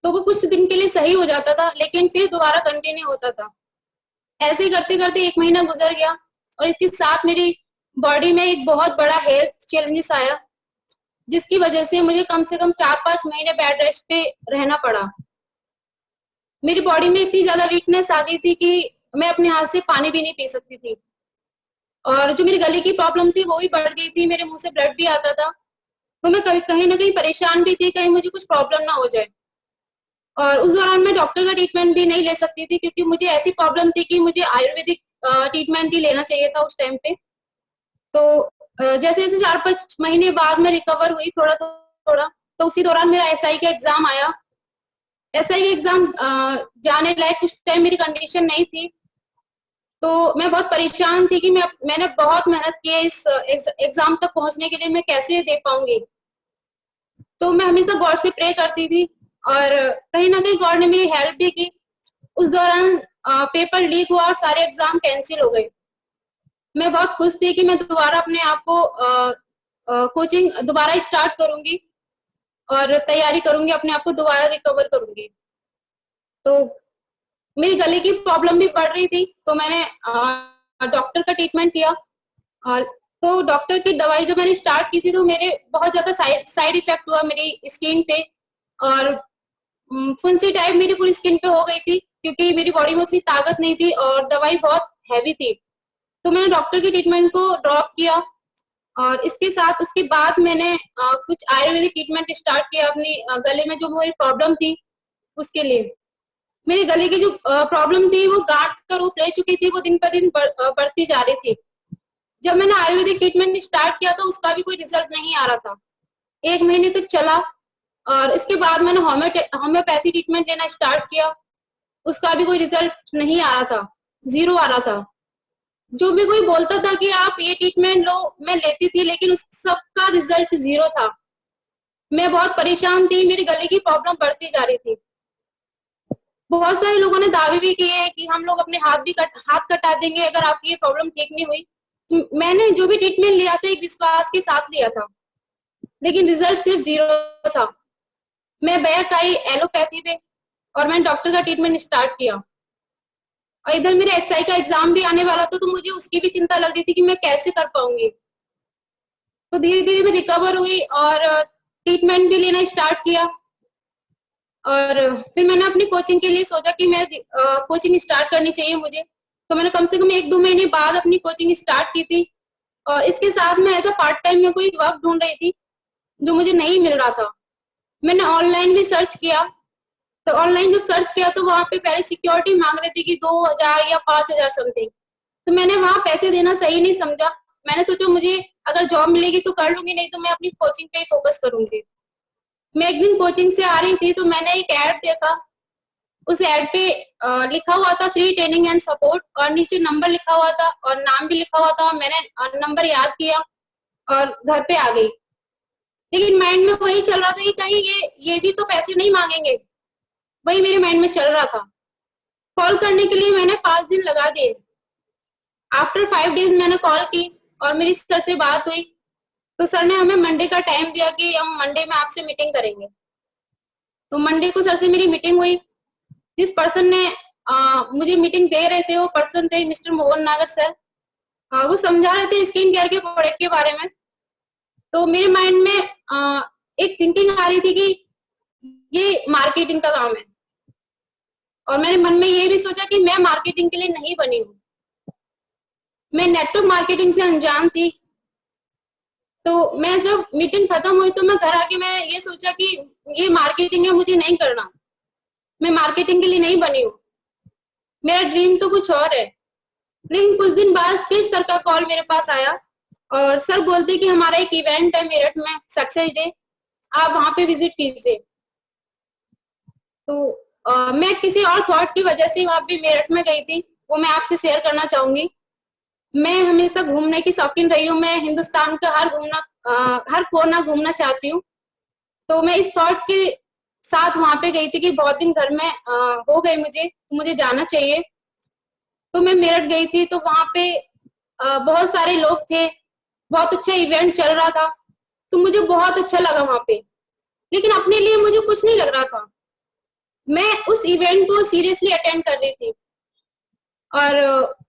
तो वो कुछ दिन के लिए सही हो जाता था, लेकिन फिर दोबारा कंटिन्यू होता था। ऐसे ही करते करते 1 महीना गुजर गया और इसके साथ मेरी बॉडी में एक बहुत बड़ा हेल्थ चैलेंजेस आया, जिसकी वजह से मुझे कम से कम 4-5 महीने बेड रेस्ट पे रहना पड़ा। मेरी बॉडी में इतनी ज्यादा वीकनेस आ गई थी कि मैं अपने हाथ से पानी भी नहीं पी सकती थी, और जो मेरी गले की प्रॉब्लम थी वो भी बढ़ गई थी, मेरे मुंह से ब्लड भी आता था। तो मैं कहीं ना कहीं परेशान भी थी, कहीं मुझे कुछ प्रॉब्लम ना हो जाए। और उस दौरान मैं डॉक्टर का ट्रीटमेंट भी नहीं ले सकती थी, क्योंकि मुझे ऐसी प्रॉब्लम थी कि मुझे आयुर्वेदिक ट्रीटमेंट ही लेना चाहिए था उस टाइम पे। तो जैसे जैसे 4-5 महीने बाद मैं रिकवर हुई थोड़ा थोड़ा, तो उसी दौरान मेरा एसआई का एग्जाम आया। एसआई का एग्जाम जाने लायक उस टाइम मेरी कंडीशन नहीं थी, तो मैं बहुत परेशान थी कि मैंने बहुत मेहनत की है इस एग्जाम तक पहुंचने के लिए, मैं कैसे दे पाऊंगी। तो मैं हमेशा गॉड से प्रे करती थी, और कहीं ना कहीं गॉड ने मेरी हेल्प भी की। उस दौरान पेपर लीक हुआ और सारे एग्जाम कैंसिल हो गए। मैं बहुत खुश थी कि मैं दोबारा अपने आप को कोचिंग दोबारा स्टार्ट करूंगी और तैयारी करूंगी, अपने आप को दोबारा रिकवर करूंगी। तो मेरी गले की प्रॉब्लम भी बढ़ रही थी, तो मैंने डॉक्टर का ट्रीटमेंट किया। और तो डॉक्टर की दवाई जो मैंने स्टार्ट की थी, तो मेरे बहुत ज्यादा साइड इफेक्ट हुआ मेरी स्किन पे, और फुंसी टाइप मेरी पूरी स्किन पे हो गई थी, क्योंकि मेरी बॉडी में उतनी ताकत नहीं थी और दवाई बहुत हैवी थी। तो मैंने डॉक्टर की ट्रीटमेंट को ड्रॉप किया, और इसके साथ उसके बाद मैंने कुछ आयुर्वेदिक ट्रीटमेंट स्टार्ट किया अपनी गले में जो मेरी प्रॉब्लम थी उसके लिए। मेरी गले की जो प्रॉब्लम थी वो गांठ का रूप ले चुकी थी, वो दिन पर दिन बढ़ती जा रही थी। जब मैंने आयुर्वेदिक ट्रीटमेंट स्टार्ट किया तो उसका भी कोई रिजल्ट नहीं आ रहा था। 1 महीने तक चला, और इसके बाद मैंने होम्योपैथी ट्रीटमेंट लेना स्टार्ट किया, उसका भी कोई रिजल्ट नहीं आ रहा था, 0 आ रहा था। जो भी कोई बोलता था कि आप ये ट्रीटमेंट लो, मैं लेती थी, लेकिन उस सबका रिजल्ट 0 था। मैं बहुत परेशान थी, मेरी गले की प्रॉब्लम बढ़ती जा रही थी। बहुत सारे लोगों ने दावे भी किए कि हम लोग अपने हाथ कटा देंगे अगर आपकी ये प्रॉब्लम ठीक नहीं हुई। तो मैंने जो भी ट्रीटमेंट लिया था एक विश्वास के साथ लिया था, लेकिन रिजल्ट सिर्फ 0 था। मैं बैक आई एलोपैथी पे, और मैंने डॉक्टर का ट्रीटमेंट स्टार्ट किया। और इधर मेरे एसआई का एग्जाम भी आने वाला था, तो मुझे उसकी भी चिंता लग रही थी कि मैं कैसे कर पाऊंगी। तो धीरे धीरे मैं रिकवर हुई और ट्रीटमेंट भी लेना स्टार्ट किया। और फिर मैंने अपनी कोचिंग के लिए सोचा कि मैं कोचिंग स्टार्ट करनी चाहिए मुझे। तो मैंने कम से कम 1-2 महीने बाद अपनी कोचिंग स्टार्ट की थी, और इसके साथ मैं एज अ पार्ट टाइम में कोई वर्क ढूंढ रही थी जो मुझे नहीं मिल रहा था। मैंने ऑनलाइन भी सर्च किया, तो ऑनलाइन जब सर्च किया तो वहां पे पहले सिक्योरिटी मांग रही थी कि 2,000 या 5,000 समथिंग। तो मैंने वहां पैसे देना सही नहीं समझा। मैंने सोचा मुझे अगर जॉब मिलेगी तो कर लूंगी, नहीं तो मैं अपनी कोचिंग पे ही फोकस करूंगी। मैं एक दिन कोचिंग से आ रही थी, तो मैंने एक ऐड देखा। उस ऐड पे लिखा हुआ था फ्री ट्रेनिंग एंड सपोर्ट, और नीचे नंबर लिखा हुआ था और नाम भी लिखा हुआ था। मैंने नंबर याद किया और घर पे आ गई, लेकिन माइंड में वही चल रहा था कि कहीं ये भी तो पैसे नहीं मांगेंगे, वही मेरे माइंड में चल रहा था। कॉल करने के लिए मैंने 5 दिन लगा दिए। आफ्टर 5 डेज मैंने कॉल की और मेरी सर से बात हुई, तो सर ने हमें मंडे का टाइम दिया कि हम मंडे में आपसे मीटिंग करेंगे। तो मंडे को सर से मेरी मीटिंग हुई। जिस पर्सन ने मुझे मीटिंग दे रहे थे वो पर्सन थे मिस्टर मोहन नागर सर, और वो समझा रहे थे स्किन केयर के प्रोडक्ट के बारे में। तो मेरे माइंड में एक थिंकिंग आ रही थी कि ये मार्केटिंग का काम है, और मेरे मन में ये भी सोचा कि मैं मार्केटिंग के लिए नहीं बनी हूँ, मैं नेटवर्क मार्केटिंग से अनजान थी। तो मैं जब मीटिंग खत्म हुई तो मैं घर आके मैं ये सोचा कि ये मार्केटिंग है, मुझे नहीं करना, मैं मार्केटिंग के लिए नहीं बनी हूँ, मेरा ड्रीम तो कुछ और है। लेकिन कुछ दिन बाद फिर सर का कॉल मेरे पास आया, और सर बोलते कि हमारा एक इवेंट है मेरठ में, सक्सेस डे, आप वहां पे विजिट कीजिए। तो मैं किसी और थॉट की वजह से वहां पे मेरठ में गई थी, वो मैं आपसे शेयर करना चाहूंगी। मैं हमेशा घूमने की शौकीन रही हूँ, मैं हिंदुस्तान का हर कोना घूमना चाहती हूँ। तो मैं इस थॉट के साथ वहां पे गई थी कि बहुत दिन घर में हो गए मुझे जाना चाहिए। तो मैं मेरठ गई थी, तो वहां पे बहुत सारे लोग थे, बहुत अच्छा इवेंट चल रहा था। तो मुझे बहुत अच्छा लगा वहां पे, लेकिन अपने लिए मुझे कुछ नहीं लग रहा था। मैं उस इवेंट को सीरियसली अटेंड कर रही थी और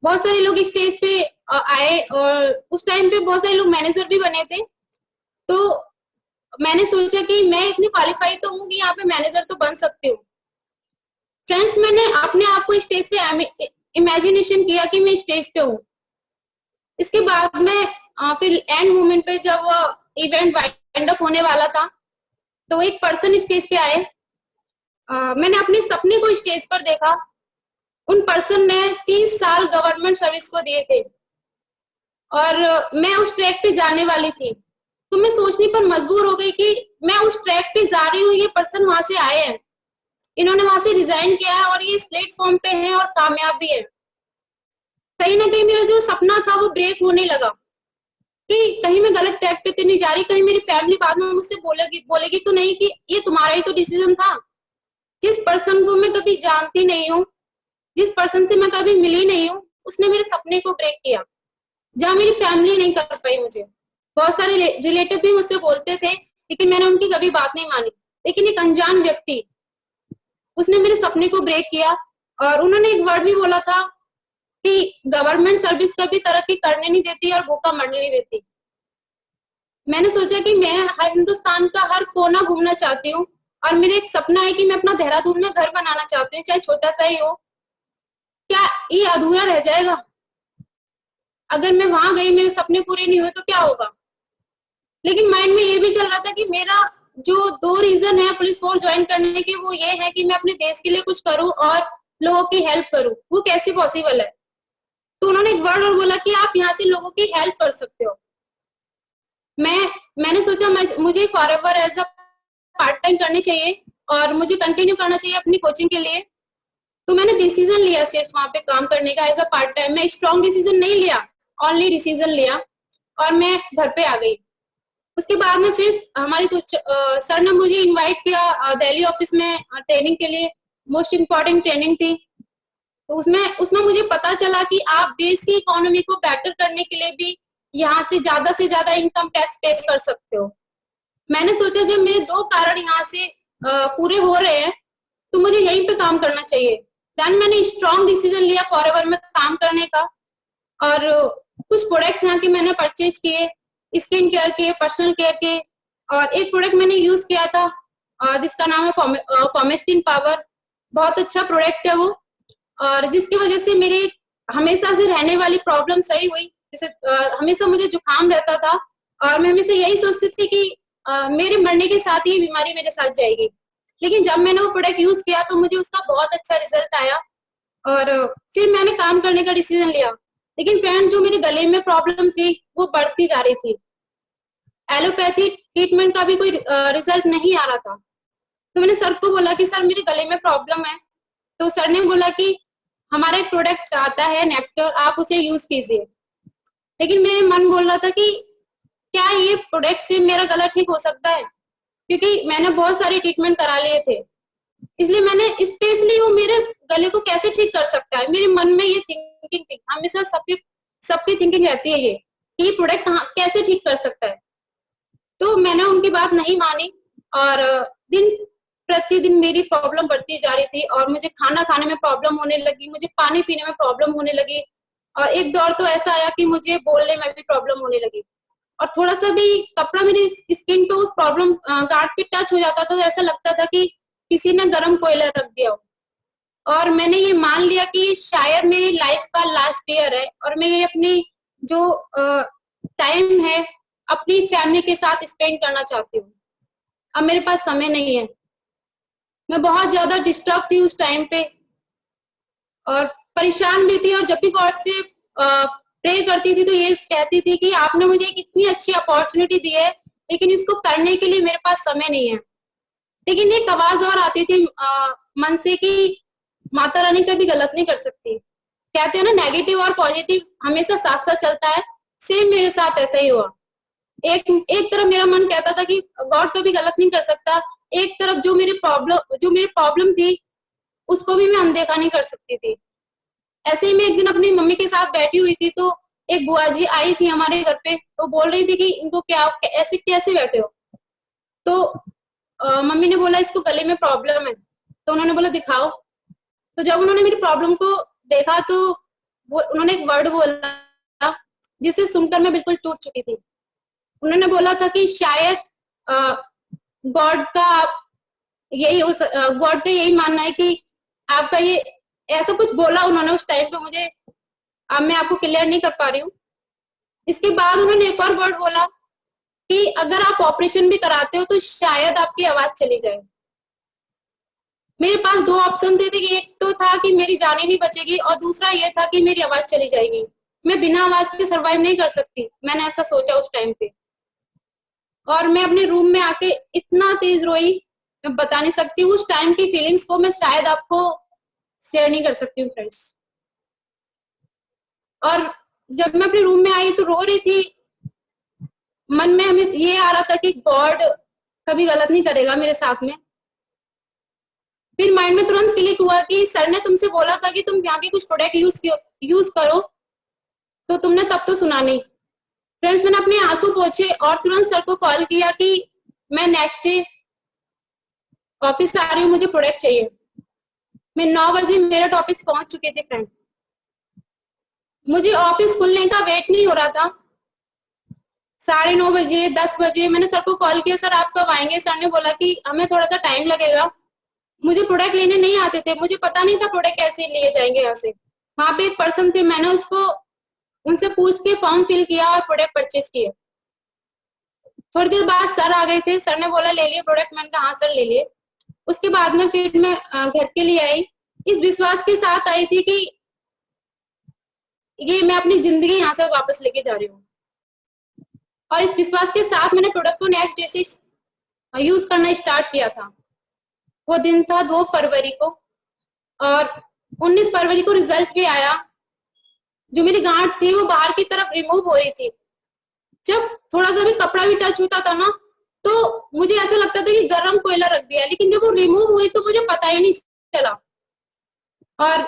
बहुत सारे लोग स्टेज पे आए और उस टाइम पे बहुत सारे लोग मैनेजर भी बने थे। तो मैंने सोचा कि मैं इतनी क्वालिफाई तो हूँ कि यहाँ पे मैनेजर तो बन सकती हूँ। फ्रेंड्स, मैंने अपने आप को स्टेज पे इमेजिनेशन किया कि मैं स्टेज पे हूँ। इसके बाद में फिर एंड मोमेंट पे जब इवेंट वाइंड अप होने वाला था तो एक पर्सन स्टेज पे आए। मैंने अपने सपने को स्टेज पर देखा। उन पर्सन ने 30 साल गवर्नमेंट सर्विस को दिए थे और मैं उस ट्रैक पे जाने वाली थी। तो मैं सोचने पर मजबूर हो गई कि मैं उस ट्रैक पे जा रही हूँ, ये पर्सन वहां से आए हैं, इन्होंने वहां से रिजाइन किया है और ये इस प्लेटफॉर्म पे हैं और कामयाब भी है। कहीं ना कहीं मेरा जो सपना था वो ब्रेक होने लगा कि कहीं मैं गलत ट्रैक पे तो नहीं जा रही। कहीं मेरी फैमिली बाद में मुझसे बोलेगी तो नहीं कि ये तुम्हारा ही तो डिसीजन था। जिस पर्सन को मैं कभी जानती नहीं हूँ, जिस पर्सन से मैं कभी मिली नहीं हूँ, उसने मेरे सपने को ब्रेक किया, जहाँ मेरी फैमिली नहीं कर पाई। मुझे बहुत सारे रिलेटिव भी मुझसे बोलते थे, लेकिन मैंने उनकी कभी बात नहीं मानी। लेकिन एक अनजान व्यक्ति, उसने मेरे सपने को ब्रेक किया और उन्होंने एक वर्ड भी बोला था कि गवर्नमेंट सर्विस कभी तरक्की करने नहीं देती और भूखा मरने नहीं देती। मैंने सोचा कि मैं हर हिंदुस्तान का हर कोना घूमना चाहती हूँ और मेरा एक सपना है कि मैं अपना देहरादून में घर बनाना चाहती हूँ, चाहे छोटा सा ही हो। क्या ये अधूरा रह जाएगा? अगर मैं वहां गई, मेरे सपने पूरे नहीं हुए तो क्या होगा? लेकिन माइंड में ये भी चल रहा था कि मेरा जो 2 रीजन है पुलिस फोर्स ज्वाइन करने के, वो ये है कि मैं अपने देश के लिए कुछ करूं और लोगों की हेल्प करूं। वो कैसे पॉसिबल है? तो उन्होंने एक वर्ड और बोला कि आप यहाँ से लोगों की हेल्प कर सकते हो। मैंने सोचा मुझे forever as a part time करनी चाहिए और मुझे कंटिन्यू करना चाहिए अपनी कोचिंग के लिए। तो मैंने डिसीजन लिया सिर्फ वहां पे काम करने का एज अ पार्ट टाइम। मैं स्ट्रॉन्ग डिसीजन नहीं लिया, ओनली डिसीजन लिया और मैं घर पे आ गई। उसके बाद में फिर हमारी सर ने मुझे इनवाइट किया दिल्ली ऑफिस में ट्रेनिंग के लिए। मोस्ट इम्पोर्टेंट ट्रेनिंग थी। तो उसमें मुझे पता चला कि आप देश की इकोनॉमी को बेटर करने के लिए भी यहाँ से ज्यादा इनकम टैक्स पे कर सकते हो। मैंने सोचा जब मेरे 2 कारण यहाँ से पूरे हो रहे हैं तो मुझे यहीं पे काम करना चाहिए। देन मैंने स्ट्रॉन्ग डिसीजन लिया फॉरएवर में काम करने का और कुछ प्रोडक्ट्स यहाँ के मैंने परचेज किए, स्किन केयर के, पर्सनल केयर के। और एक प्रोडक्ट मैंने यूज किया था जिसका नाम है पॉमेस्टिन पावर। बहुत अच्छा प्रोडक्ट है वो, और जिसकी वजह से मेरे हमेशा से रहने वाली प्रॉब्लम सही हुई। जैसे हमेशा मुझे जुकाम रहता था और मैं हमेशा यही सोचती थी कि मेरे मरने के साथ ही बीमारी मेरे साथ जाएगी। लेकिन जब मैंने वो प्रोडक्ट यूज किया तो मुझे उसका बहुत अच्छा रिजल्ट आया और फिर मैंने काम करने का डिसीजन लिया। लेकिन फ्रेंड, जो मेरे गले में प्रॉब्लम थी वो बढ़ती जा रही थी। एलोपैथी ट्रीटमेंट का भी कोई रिजल्ट नहीं आ रहा था। तो मैंने सर को बोला कि सर मेरे गले में प्रॉब्लम है। तो सर ने बोला कि हमारा एक प्रोडक्ट आता है नेक्टर, आप उसे यूज कीजिए। लेकिन मेरे मन बोल रहा था कि क्या ये प्रोडक्ट से मेरा गला ठीक हो सकता है, क्योंकि मैंने बहुत सारे ट्रीटमेंट करा लिए थे। इसलिए मैंने स्पेशली वो मेरे गले को कैसे ठीक कर सकता है, मेरे मन में ये थिंकिंग थी। हमेशा सबकी थिंकिंग रहती है ये कि ये प्रोडक्ट कैसे ठीक कर सकता है। तो मैंने उनकी बात नहीं मानी और दिन प्रतिदिन मेरी प्रॉब्लम बढ़ती जा रही थी और मुझे खाना खाने में प्रॉब्लम होने लगी, मुझे पानी पीने में प्रॉब्लम होने लगी और एक दौर तो ऐसा आया कि मुझे बोलने में भी प्रॉब्लम होने लगी। और थोड़ा सा भी कपड़ा मेरी स्किन पे उस प्रॉब्लम गार्ड पे टच हो जाता था तो ऐसा लगता था कि किसी ने गर्म कोयला रख दिया हो। और मैंने ये मान लिया कि शायद मेरी लाइफ का लास्ट ईयर है और मैं ये अपनी जो टाइम है अपनी फैमिली के साथ स्पेंड करना चाहती हूँ। अब मेरे पास समय नहीं है। मैं बहुत ज्यादा डिस्टर्ब थी उस टाइम पे और परेशान भी थी, और जब भी गॉड से प्रे करती थी तो ये कहती थी कि आपने मुझे एक इतनी अच्छी अपॉर्चुनिटी दी है लेकिन इसको करने के लिए मेरे पास समय नहीं है। लेकिन एक आवाज और आती थी मन से कि माता रानी कभी गलत नहीं कर सकती। कहते हैं ना, नेगेटिव और पॉजिटिव हमेशा साथ साथ चलता है। सेम मेरे साथ ऐसा ही हुआ। एक तरफ मेरा मन कहता था कि गॉड कभी गलत नहीं कर सकता, एक तरफ जो मेरी प्रॉब्लम थी उसको भी मैं अनदेखा नहीं कर सकती थी। ऐसे ही मैं एक दिन अपनी मम्मी के साथ बैठी हुई थी तो एक बुआ जी आई थी हमारे घर पे, तो बोल रही थी कि इनको क्या ऐसे कैसे बैठे हो। तो मम्मी ने बोला इसको गले में प्रॉब्लम है, तो उन्होंने बोला दिखाओ। तो जब उन्होंने मेरी प्रॉब्लम को देखा तो उन्होंने एक वर्ड बोला जिसे सुनकर मैं बिल्कुल टूट चुकी थी। उन्होंने बोला था कि शायद गॉड का यही मानना है कि आपका ये, ऐसा कुछ बोला उन्होंने उस टाइम पे मुझे, अब मैं आपको क्लियर नहीं कर पा रही हूँ। इसके बाद उन्होंने एक और वर्ड बोला कि अगर आप ऑपरेशन भी कराते हो तो शायद आपकी आवाज चली जाए। मेरे पास दो ऑप्शन थे कि एक तो था कि मेरी जान ही नहीं बचेगी और दूसरा ये था कि मेरी आवाज चली जाएगी। मैं बिना आवाज के सरवाइव नहीं कर सकती, मैंने ऐसा सोचा उस टाइम पे। और मैं अपने रूम में आके इतना तेज रोई, मैं बता नहीं सकती उस टाइम की फीलिंग्स को, मैं शायद आपको शेयर नहीं कर सकती हूँ फ्रेंड्स। और जब मैं अपने रूम में आई तो रो रही थी, मन में हमें ये आ रहा था कि गॉड कभी गलत नहीं करेगा मेरे साथ में। फिर माइंड में तुरंत क्लिक हुआ कि सर ने तुमसे बोला था कि तुम यहाँ के कुछ प्रोडक्ट यूज करो, तो तुमने तब तो सुना नहीं। फ्रेंड्स, मैंने अपने आंसू पोंछे और तुरंत सर को कॉल किया कि मैं नेक्स्ट डे ऑफिस आ रही हूँ, मुझे प्रोडक्ट चाहिए। मैं 9 बजे मेरठ ऑफिस पहुंच चुके थे फ्रेंड। मुझे ऑफिस खुलने का वेट नहीं हो रहा था। 9:30 बजे 10 बजे मैंने सर को कॉल किया, सर आप कब आएंगे। सर ने बोला कि हमें थोड़ा सा टाइम लगेगा। मुझे प्रोडक्ट लेने नहीं आते थे, मुझे पता नहीं था प्रोडक्ट कैसे लिए जाएंगे यहाँ से। वहां पे एक पर्सन थे, मैंने उनसे पूछ के फॉर्म फिल किया और प्रोडक्ट परचेज किए। थोड़ी देर बाद सर आ गए थे, सर ने बोला ले लिए प्रोडक्ट। मैंने कहा हाँ सर ले लिए। उसके बाद में फिर मैं घर के लिए आई, इस विश्वास के साथ आई थी कि ये मैं अपनी जिंदगी यहाँ से वापस लेके जा रही हूँ। और इस विश्वास के साथ मैंने प्रोडक्ट को नेक्स्ट डे से यूज करना स्टार्ट किया था। वो दिन था 2 फरवरी को और 19 फरवरी को रिजल्ट भी आया। जो मेरी गांठ थी वो बाहर की तरफ रिमूव हो रही थी। जब थोड़ा सा भी कपड़ा भी टच होता था ना तो मुझे ऐसा लगता था कि गर्म कोयला रख दिया, लेकिन जब वो रिमूव हुई तो मुझे पता ही नहीं चला। और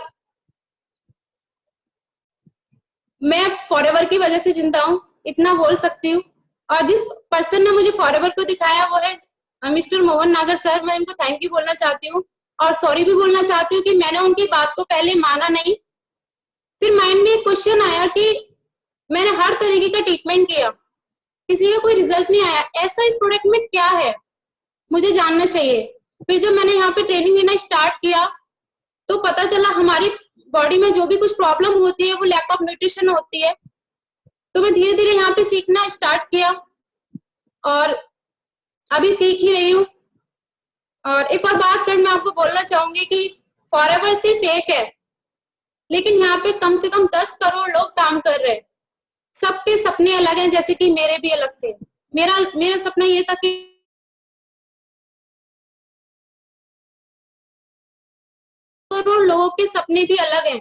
मैं फॉरएवर की वजह से जिंदा हूँ, इतना बोल सकती हूँ। और जिस पर्सन ने मुझे फॉरएवर को दिखाया वो है मिस्टर मोहन नागर सर। मैं इनको थैंक यू बोलना चाहती हूँ और सॉरी भी बोलना चाहती हूँ कि मैंने उनकी बात को पहले माना नहीं। फिर माइंड में एक क्वेश्चन आया कि मैंने हर तरीके का ट्रीटमेंट किया, किसी का कोई रिजल्ट नहीं आया, ऐसा इस प्रोडक्ट में क्या है, मुझे जानना चाहिए। फिर जब मैंने यहाँ पे ट्रेनिंग लेना स्टार्ट किया तो पता चला हमारी बॉडी में जो भी कुछ प्रॉब्लम होती है वो लैक ऑफ न्यूट्रिशन होती है। तो मैं धीरे धीरे यहाँ पे सीखना स्टार्ट किया और अभी सीख ही रही हूँ। और एक और बात फ्रेंड मैं आपको बोलना चाहूंगी कि फॉरएवर सिर्फ एक है, लेकिन यहाँ पे कम से कम 10 करोड़ लोग काम कर रहे हैं। सबके सपने अलग हैं, जैसे कि मेरे भी अलग थे। मेरा सपना ये था कि करोड़ लोगों के सपने भी अलग हैं।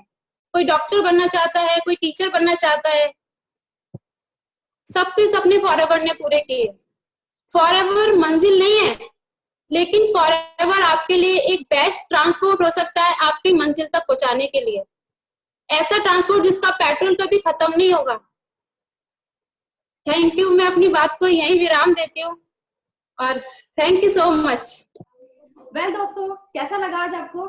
कोई डॉक्टर बनना चाहता है, कोई टीचर बनना चाहता है, सबके सपने फॉरएवर ने पूरे किए। फॉरएवर मंजिल नहीं है, लेकिन फॉरएवर आपके लिए एक बेस्ट ट्रांसपोर्ट हो सकता है आपकी मंजिल तक पहुंचाने के लिए। ऐसा ट्रांसपोर्ट जिसका पेट्रोल कभी खत्म नहीं होगा। Thank you. मैं अपनी बात को यहीं विराम देती हूँ और thank you so much. Well दोस्तों, कैसा लगा आज आपको?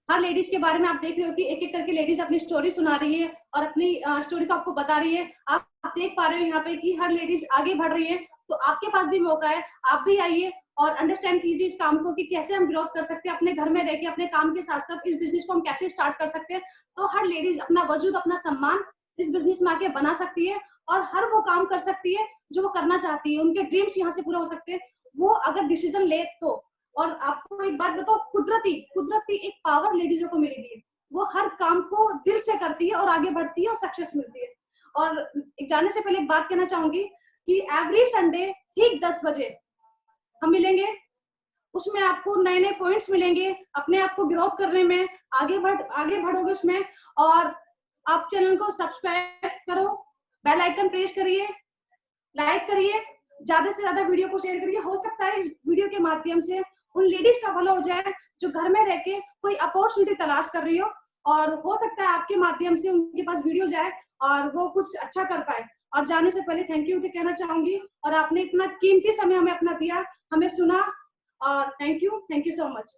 हर लेडीज के बारे में आप देख रहे हो कि एक एक करके लेडीज अपनी स्टोरी सुना रही है और अपनी स्टोरी को आपको बता रही है। आप देख पा रहे हो यहाँ पे कि हर लेडीज आगे बढ़ रही है। तो आपके पास भी मौका है, आप भी आइए और अंडरस्टैंड कीजिए इस काम को कि कैसे हम ग्रोथ कर सकते हैं अपने घर में रह के, अपने काम के साथ साथ इस बिजनेस को हम कैसे स्टार्ट कर सकते हैं। तो हर लेडीज अपना वजूद, अपना सम्मान इस बिजनेस में आके बना सकती है और हर वो काम कर सकती है जो वो करना चाहती है। उनके ड्रीम्स यहाँ से पूरे हो सकते हैं वो अगर डिसीजन ले तो। और आपको एक बात बताओ, कुदरती एक पावर लेडीजों को मिली हुई है। वो हर काम को दिल से करती है और आगे बढ़ती है और सक्सेस मिलती है। और जाने से पहले एक बात कहना चाहूंगी कि एवरी संडे ठीक 10 बजे हम मिलेंगे। उसमें आपको नए नए पॉइंट्स मिलेंगे, अपने आप को ग्रोथ करने में आगे बढ़ोगे उसमें। और आप चैनल को सब्सक्राइब करो, बेल आइकन प्रेस करिए, लाइक करिए, ज्यादा से ज्यादा वीडियो को शेयर करिए। हो सकता है इस वीडियो के माध्यम से उन लेडीज का भला हो जाए जो घर में रह के कोई अपॉर्चुनिटी तलाश कर रही हो और हो सकता है आपके माध्यम से उनके पास वीडियो जाए और वो कुछ अच्छा कर पाए। और जाने से पहले थैंक यू कहना चाहूंगी, और आपने इतना कीमती समय हमें अपना दिया, हमें सुना, और थैंक यू सो मच।